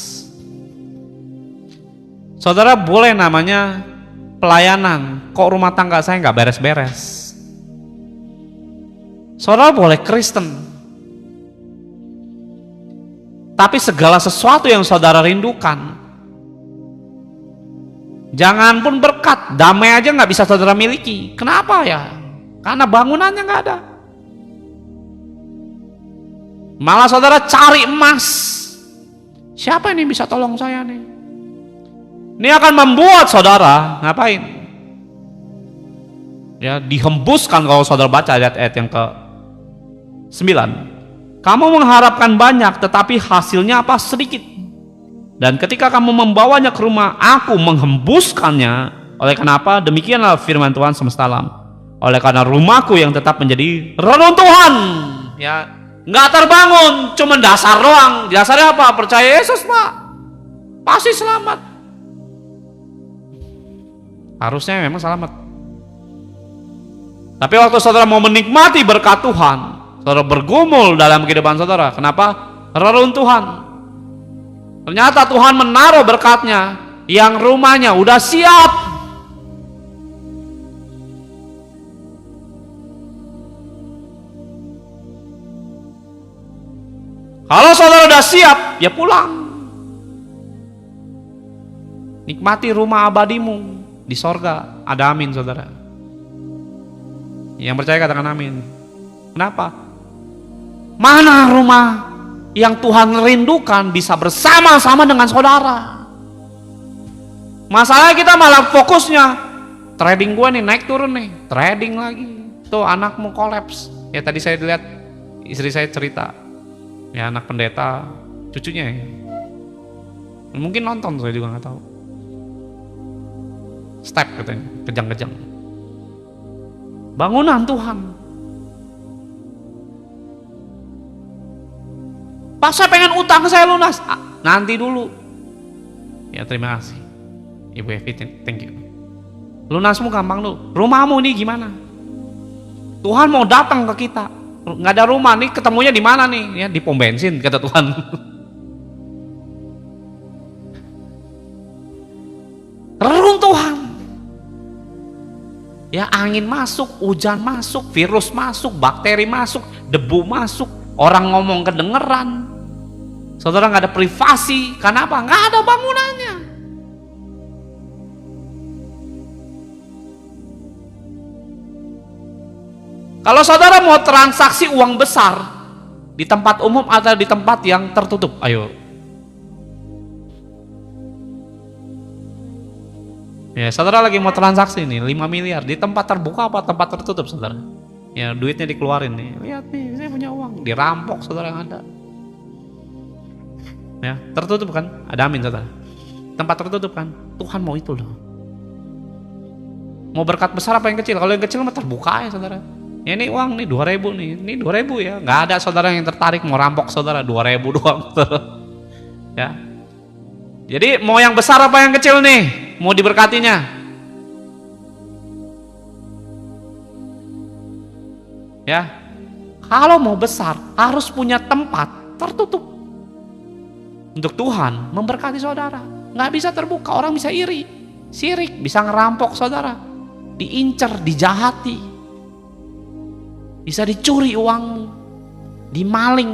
A: Saudara boleh namanya pelayanan, kok rumah tangga saya nggak beres-beres. Saudara boleh Kristen, tapi segala sesuatu yang saudara rindukan, jangan pun berkat, damai aja nggak bisa saudara miliki. Kenapa ya? Karena bangunannya nggak ada. Malah saudara cari emas. Siapa ini bisa tolong saya nih? Ini akan membuat saudara ngapain? Ya, dihembuskan kalau saudara baca ayat-ayat yang ke-9. Kamu mengharapkan banyak, tetapi hasilnya apa? Sedikit. Dan ketika kamu membawanya ke rumah, aku menghembuskannya. Oleh kenapa? Demikianlah firman Tuhan semesta alam. Oleh karena rumahku yang tetap menjadi reruntuhan, ya, nggak terbangun, cuma dasar doang. Dasarnya apa? Percaya Yesus, Pak, pasti selamat. Harusnya memang selamat. Tapi waktu saudara mau menikmati berkat Tuhan, saudara bergumul dalam kehidupan saudara. Kenapa? Reruntuhan. Ternyata Tuhan menaruh berkatnya yang rumahnya udah siap. Kalau saudara udah siap, ya pulang. Nikmati rumah abadimu di sorga. Ada amin, saudara. Yang percaya katakan amin. Kenapa? Mana rumah yang Tuhan rindukan bisa bersama-sama dengan saudara? Masalahnya kita malah fokusnya trading gue nih, naik turun nih, trading lagi. Tuh anakmu kolaps. Ya tadi saya lihat istri saya cerita, ya anak pendeta, cucunya ya. Mungkin nonton, saya juga nggak tahu. Step katanya, kejang-kejang. Bangunan Tuhan. Pak, saya pengen utang saya lunas. Nanti dulu. Ya terima kasih Ibu Evi, thank you. Lunasmu gampang dulu. Rumahmu ini gimana? Tuhan mau datang ke kita. Nggak ada rumah nih, ketemunya di mana nih? Ya di pom bensin kata Tuhan. Reruntuhan. Ya angin masuk, hujan masuk, virus masuk, bakteri masuk, debu masuk, orang ngomong kedengeran. Saudara nggak ada privasi, karena apa? Nggak ada bangunannya. Kalau saudara mau transaksi uang besar di tempat umum atau di tempat yang tertutup, ayo. Ya, saudara lagi mau transaksi nih 5 miliar di tempat terbuka apa tempat tertutup, saudara? Ya, duitnya dikeluarin nih. Lihat nih, saya punya uang. Dirampok saudara yang ada. Ya, tertutup kan? Ada amin, saudara. Tempat tertutup kan? Tuhan mau itu loh. Mau berkat besar apa yang kecil? Kalau yang kecil mah terbuka ya, saudara. Ya ini uang nih 2.000 nih. Ini 2.000 ya. Nggak ada saudara yang tertarik mau rampok saudara 2.000 doang, saudara. Ya. Jadi mau yang besar apa yang kecil nih? Mau diberkatinya? Ya. Kalau mau besar harus punya tempat tertutup. Untuk Tuhan memberkati saudara. Nggak bisa terbuka, orang bisa iri, sirik, bisa ngerampok saudara, diincer, dijahati, bisa dicuri uangmu, dimaling.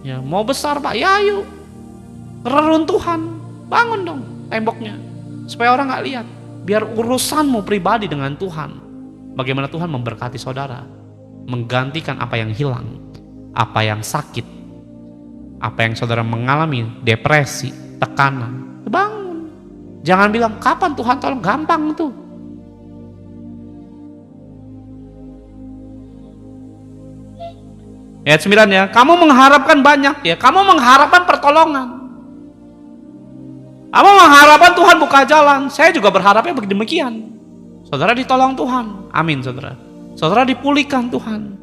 A: Ya mau besar Pak, ya ayo, reruntuhan, bangun dong temboknya, supaya orang nggak lihat, biar urusanmu pribadi dengan Tuhan. Bagaimana Tuhan memberkati saudara, menggantikan apa yang hilang, apa yang sakit, apa yang saudara mengalami, depresi, tekanan, bangun. Jangan bilang, kapan Tuhan tolong, gampang tuh. Ayat 9 ya, kamu mengharapkan banyak ya, kamu mengharapkan pertolongan. Kamu mengharapkan Tuhan buka jalan. Saya juga berharapnya demikian. Saudara ditolong Tuhan, amin saudara. Saudara dipulihkan Tuhan.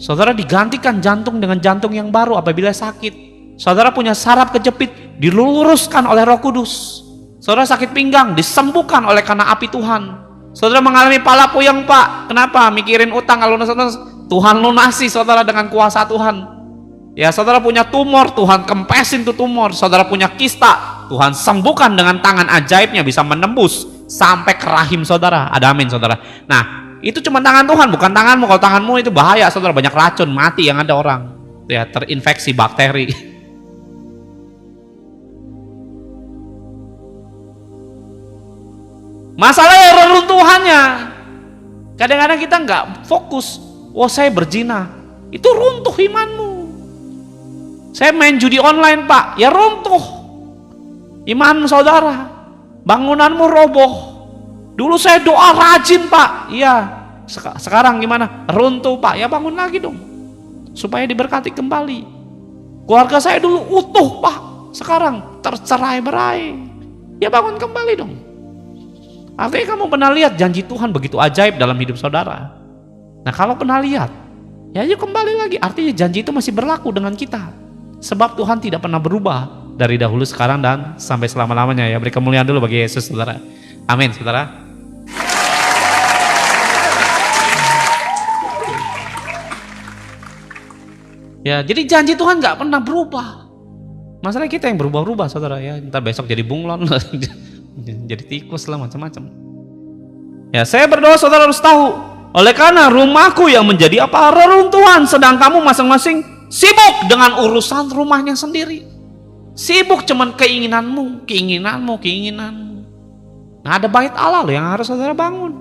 A: Saudara digantikan jantung dengan jantung yang baru apabila sakit. Saudara punya saraf kejepit, diluruskan oleh Roh Kudus. Saudara sakit pinggang, disembuhkan oleh karena api Tuhan. Saudara mengalami pala puyeng, Pak. Kenapa? Mikirin utang, kalau Tuhan lunasi saudara dengan kuasa Tuhan. Ya, saudara punya tumor, Tuhan kempesin tuh tumor. Saudara punya kista, Tuhan sembuhkan dengan tangan ajaibnya, bisa menembus sampai ke rahim saudara. Ada amin saudara. Nah, itu cuma tangan Tuhan, bukan tanganmu. Kalau tanganmu itu bahaya saudara, banyak racun, mati yang ada orang. Ya, terinfeksi bakteri. Masalahnya reruntuhannya. Kadang-kadang kita nggak fokus. Oh, saya berzina, itu runtuh imanmu. Saya main judi online, Pak, ya runtuh iman saudara. Bangunanmu roboh. Dulu saya doa rajin, Pak, iya. Sekarang gimana? Runtuh, Pak, ya bangun lagi dong, supaya diberkati kembali. Keluarga saya dulu utuh, Pak, sekarang tercerai-berai, ya bangun kembali dong. Artinya kamu pernah lihat janji Tuhan begitu ajaib dalam hidup saudara. Nah, kalau pernah lihat, ya yuk kembali lagi. Artinya janji itu masih berlaku dengan kita. Sebab Tuhan tidak pernah berubah dari dahulu, sekarang, dan sampai selama-lamanya. Ya, beri kemuliaan dulu bagi Yesus, saudara. Amin, saudara. Ya, jadi janji Tuhan nggak pernah berubah. Masalah kita yang berubah-ubah, saudara. Ya, ntar besok jadi bunglon, jadi tikus lah, macam-macam. Ya, saya berdoa saudara harus tahu. Oleh karena rumahku yang menjadi apa? Reruntuhan, sedang kamu masing-masing sibuk dengan urusan rumahnya sendiri. Sibuk cuman keinginanmu. Nah, ada bait Allah loh yang harus saudara bangun.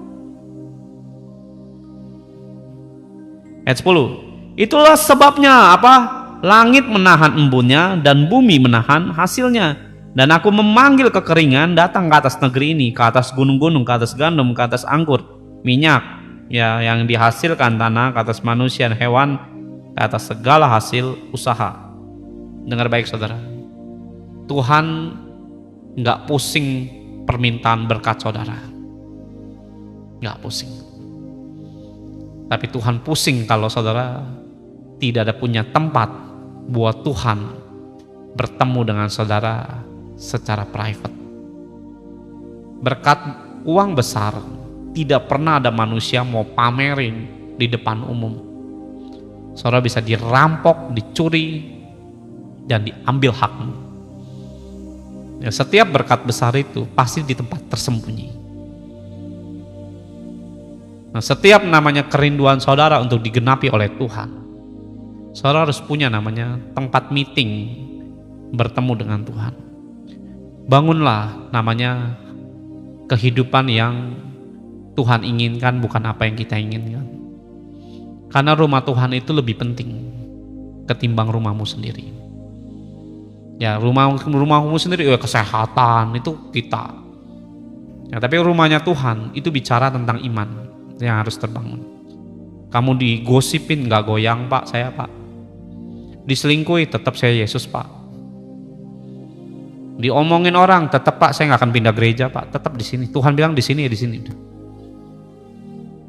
A: Ayat 10. Itulah sebabnya apa? Langit menahan embunnya dan bumi menahan hasilnya. Dan aku memanggil kekeringan datang ke atas negeri ini, ke atas gunung-gunung, ke atas gandum, ke atas anggur, minyak, ya, yang dihasilkan tanah, ke atas manusia dan hewan, ke atas segala hasil usaha. Dengar baik saudara, Tuhan nggak pusing permintaan berkat saudara, nggak pusing. Tapi Tuhan pusing kalau saudara tidak ada punya tempat buat Tuhan bertemu dengan saudara secara private. Berkat uang besar tidak pernah ada manusia mau pamerin di depan umum. Saudara bisa dirampok, dicuri, dan diambil hakmu. Ya, setiap berkat besar itu pasti di tempat tersembunyi. Nah, setiap namanya kerinduan saudara untuk digenapi oleh Tuhan, saudara harus punya namanya tempat meeting bertemu dengan Tuhan. Bangunlah namanya kehidupan yang Tuhan inginkan, bukan apa yang kita inginkan. Karena rumah Tuhan itu lebih penting ketimbang rumahmu sendiri. Ya, rumahmu sendiri, ya, kesehatan itu kita. Ya, tapi rumahnya Tuhan itu bicara tentang iman yang harus terbangun. Kamu digosipin nggak goyang, Pak, saya, Pak. Diselingkuhi tetap saya Yesus, Pak. Diomongin orang tetap, Pak, saya nggak akan pindah gereja, Pak, tetap di sini. Tuhan bilang di sini, ya di sini.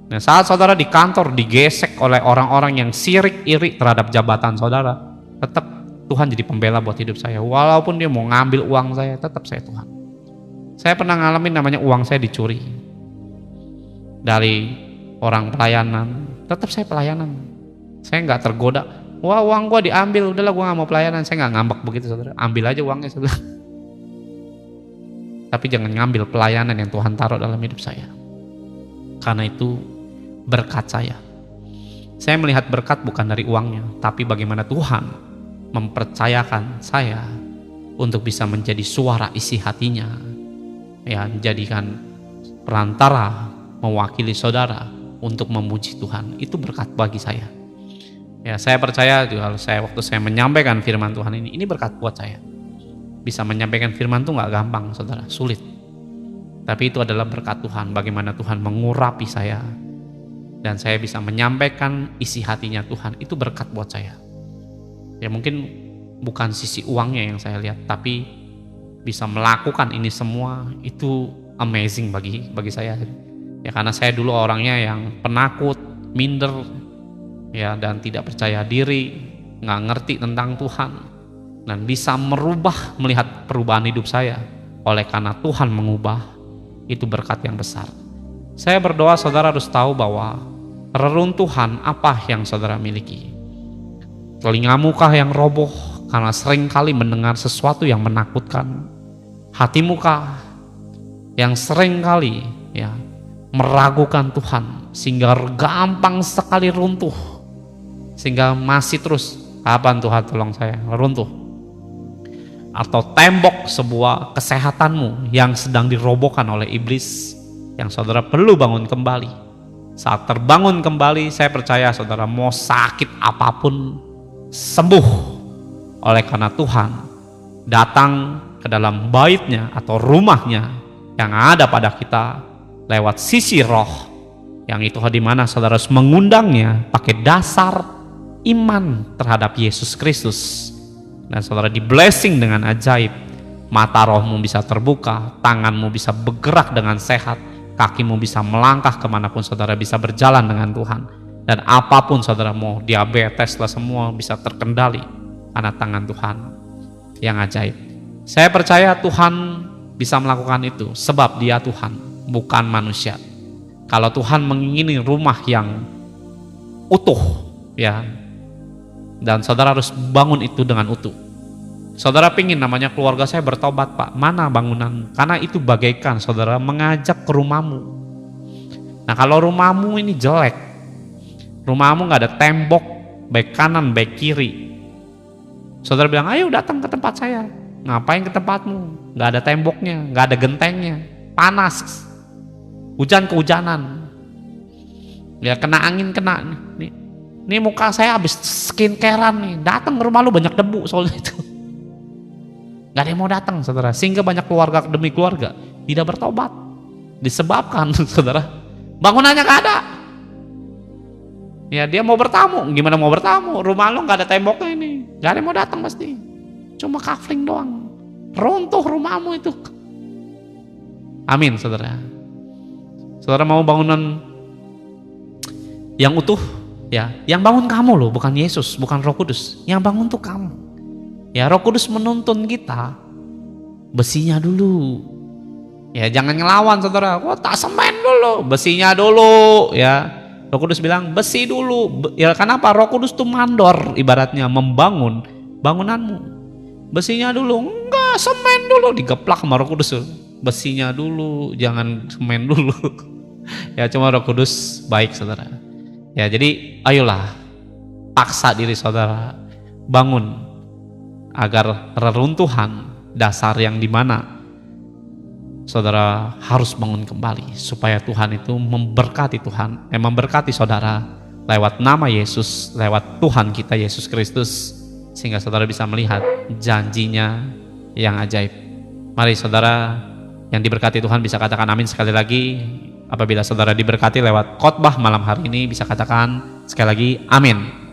A: Nah, saat saudara di kantor digesek oleh orang-orang yang sirik iri terhadap jabatan saudara, tetap Tuhan jadi pembela buat hidup saya. Walaupun dia mau ngambil uang saya, tetap saya Tuhan. Saya pernah ngalamin namanya uang saya dicuri dari orang pelayanan, tetap saya pelayanan. Saya nggak tergoda. Wah, uang gua diambil, udahlah gua nggak mau pelayanan. Saya nggak ngambek begitu saudara. Ambil aja uangnya saudara. Tapi jangan ngambil pelayanan yang Tuhan taruh dalam hidup saya. Karena itu berkat saya. Saya melihat berkat bukan dari uangnya, tapi bagaimana Tuhan mempercayakan saya untuk bisa menjadi suara isi hatinya, ya, menjadikan perantara mewakili saudara untuk memuji Tuhan. Itu berkat bagi saya. Ya, saya percaya juga waktu saya menyampaikan firman Tuhan ini berkat buat saya. Bisa menyampaikan firman itu nggak gampang, saudara, sulit. Tapi itu adalah berkat Tuhan. Bagaimana Tuhan mengurapi saya dan saya bisa menyampaikan isi hatinya Tuhan, itu berkat buat saya. Ya, mungkin bukan sisi uangnya yang saya lihat, tapi bisa melakukan ini semua itu amazing bagi saya. Ya, karena saya dulu orangnya yang penakut, minder, ya, dan tidak percaya diri, nggak ngerti tentang Tuhan. dan bisa merubah, melihat perubahan hidup saya. Oleh karena Tuhan mengubah, itu berkat yang besar. Saya berdoa saudara harus tahu bahwa reruntuhan apa yang saudara miliki. Telingamu kah yang roboh karena sering kali mendengar sesuatu yang menakutkan? Hatimu kah yang sering kali ya meragukan Tuhan sehingga gampang sekali runtuh, sehingga masih terus, kapan Tuhan tolong saya, runtuh? Atau tembok sebuah kesehatanmu yang sedang dirobohkan oleh iblis, yang saudara perlu bangun kembali. Saat terbangun kembali, saya percaya saudara mau sakit apapun sembuh, oleh karena Tuhan datang ke dalam baitnya atau rumahnya yang ada pada kita lewat sisi roh, yang itu di mana saudara harus mengundangnya pakai dasar iman terhadap Yesus Kristus, dan saudara di blessing dengan ajaib. Mata rohmu bisa terbuka, tanganmu bisa bergerak dengan sehat, kakimu bisa melangkah kemanapun saudara, bisa berjalan dengan Tuhan, dan apapun saudara mau, diabetes lah, semua bisa terkendali karena tangan Tuhan yang ajaib. Saya percaya Tuhan bisa melakukan itu sebab Dia Tuhan, bukan manusia. Kalau Tuhan mengingini rumah yang utuh ya, dan saudara harus bangun itu dengan utuh. Saudara pingin namanya keluarga saya bertobat, Pak, mana bangunan? Karena itu bagaikan saudara mengajak ke rumahmu. Nah, kalau rumahmu ini jelek, rumahmu nggak ada tembok baik kanan baik kiri, saudara bilang ayo datang ke tempat saya. Ngapain ke tempatmu? Nggak ada temboknya, nggak ada gentengnya, panas, hujan kehujanan, ya kena angin, kena nih muka saya habis skincarean nih, datang ke rumah lu banyak debu soalnya itu. Gak ada yang mau datang saudara, sehingga banyak keluarga demi keluarga tidak bertobat, disebabkan saudara bangunannya gak ada. Ya dia mau bertamu, gimana mau bertamu, rumah lo gak ada temboknya ini, gak ada yang mau datang pasti, cuma kafling doang, runtuh rumahmu itu. Amin saudara. Saudara mau bangunan yang utuh ya, yang bangun kamu loh, bukan Yesus, bukan Roh Kudus, yang bangun tuh kamu. Ya, Roh Kudus menuntun kita, besinya dulu. Ya, jangan ngelawan saudara. Wah, tak semen dulu, besinya dulu. Ya, Roh Kudus bilang besi dulu. Ya, kenapa? Roh Kudus tuh mandor, ibaratnya membangun bangunanmu. Besinya dulu, enggak, semen dulu, digeplak sama Roh Kudus. Besinya dulu, jangan semen dulu. Ya, cuma Roh Kudus baik saudara. Ya, jadi ayolah paksa diri saudara bangun, agar reruntuhan dasar yang dimana saudara harus bangun kembali, supaya Tuhan itu memberkati memberkati saudara lewat nama Yesus, lewat Tuhan kita Yesus Kristus, sehingga saudara bisa melihat janjinya yang ajaib. Mari saudara yang diberkati Tuhan bisa katakan amin sekali lagi. Apabila saudara diberkati lewat khotbah malam hari ini, bisa katakan sekali lagi amin.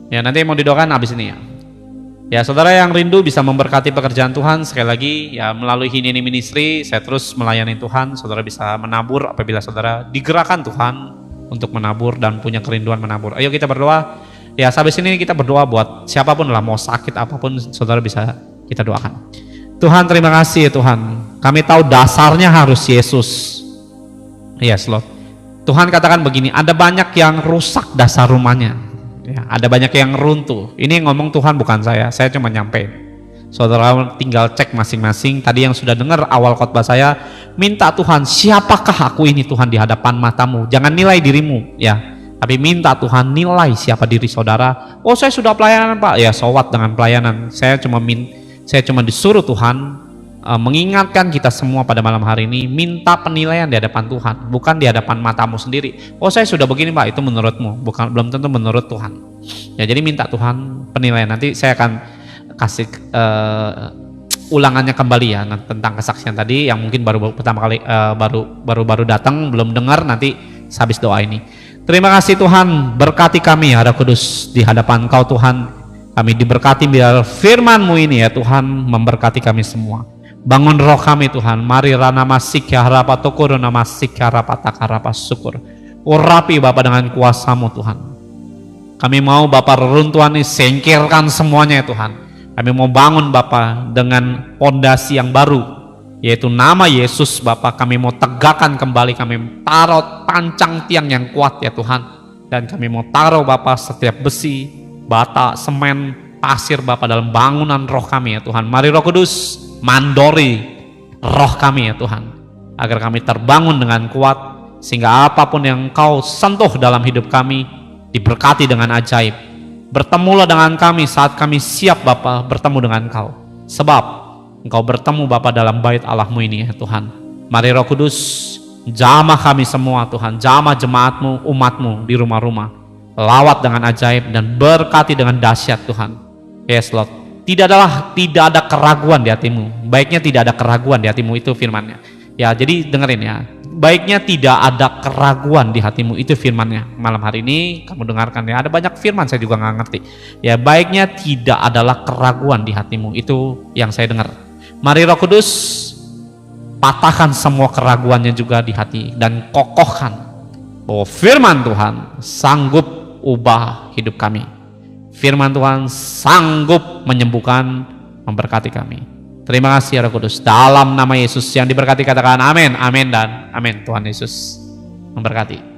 A: Ya, nanti mau didoakan habis ini ya. Ya, saudara yang rindu bisa memberkati pekerjaan Tuhan, sekali lagi ya melalui Hineni Ministry saya terus melayani Tuhan. Saudara bisa menabur apabila saudara digerakkan Tuhan untuk menabur dan punya kerinduan menabur. Ayo kita berdoa. Ya, habis ini kita berdoa buat siapapun lah, mau sakit apapun saudara bisa kita doakan. Tuhan, terima kasih ya Tuhan. Kami tahu dasarnya harus Yesus. Yes Lord. Tuhan katakan begini, ada banyak yang rusak dasar rumahnya. Ya, ada banyak yang runtuh. Ini ngomong Tuhan, bukan saya cuma nyampe. Saudara tinggal cek masing-masing. Tadi yang sudah dengar awal khotbah saya, minta Tuhan, siapakah aku ini Tuhan di hadapan matamu? Jangan nilai dirimu ya, tapi minta Tuhan nilai siapa diri saudara. Oh, saya sudah pelayanan Pak, ya sowat dengan pelayanan. Saya cuma disuruh Tuhan mengingatkan kita semua pada malam hari ini, minta penilaian di hadapan Tuhan, bukan di hadapan matamu sendiri. Oh, saya sudah begini Pak, itu menurutmu, belum tentu menurut Tuhan. Ya, jadi minta Tuhan penilaian. Nanti saya akan kasih ulangannya kembali ya tentang kesaksian tadi yang mungkin baru pertama kali baru datang, belum dengar, nanti habis doa ini. Terima kasih Tuhan, berkati kami ya Roh Kudus di hadapan Kau Tuhan. Kami diberkati biar firman-Mu ini ya Tuhan memberkati kami semua. Bangun roh kami Tuhan. Mari rana masik ya harapa tokur nama masik ya harapa takarapa syukur. Urapi Bapa dengan kuasa-Mu Tuhan. Kami mau Bapa reruntuhan ini singkirkan semuanya ya Tuhan. Kami mau bangun Bapa dengan pondasi yang baru, yaitu nama Yesus Bapa. Kami mau tegakkan kembali, kami taruh pancang tiang yang kuat ya Tuhan. Dan kami mau taruh Bapa setiap besi, bata, semen, pasir Bapa dalam bangunan roh kami ya Tuhan. Mari Roh Kudus mandori roh kami ya Tuhan, agar kami terbangun dengan kuat, sehingga apapun yang Engkau sentuh dalam hidup kami diberkati dengan ajaib. Bertemulah dengan kami saat kami siap Bapa bertemu dengan Engkau, sebab Engkau bertemu Bapa dalam bait Allahmu ini ya Tuhan. Mari Roh Kudus jamah kami semua Tuhan, jamah jemaatmu, umatmu di rumah-rumah, lawat dengan ajaib dan berkati dengan dahsyat Tuhan. Yes Lord, tidak ada keraguan di hatimu, baiknya tidak ada keraguan di hatimu, itu firman-Nya ya. Jadi dengerin ya, baiknya tidak ada keraguan di hatimu, itu firman-Nya. Malam hari ini kamu dengarkan ya, ada banyak firman saya juga nggak ngerti ya. Baiknya tidak adalah keraguan di hatimu, itu yang saya dengar. Mari Roh Kudus patahkan semua keraguannya juga di hati, dan kokohkan bahwa firman Tuhan sanggup ubah hidup kami. Firman Tuhan sanggup menyembuhkan, memberkati kami. Terima kasih ya Roh Kudus, dalam nama Yesus yang diberkati katakan amin, amin dan amin. Tuhan Yesus memberkati.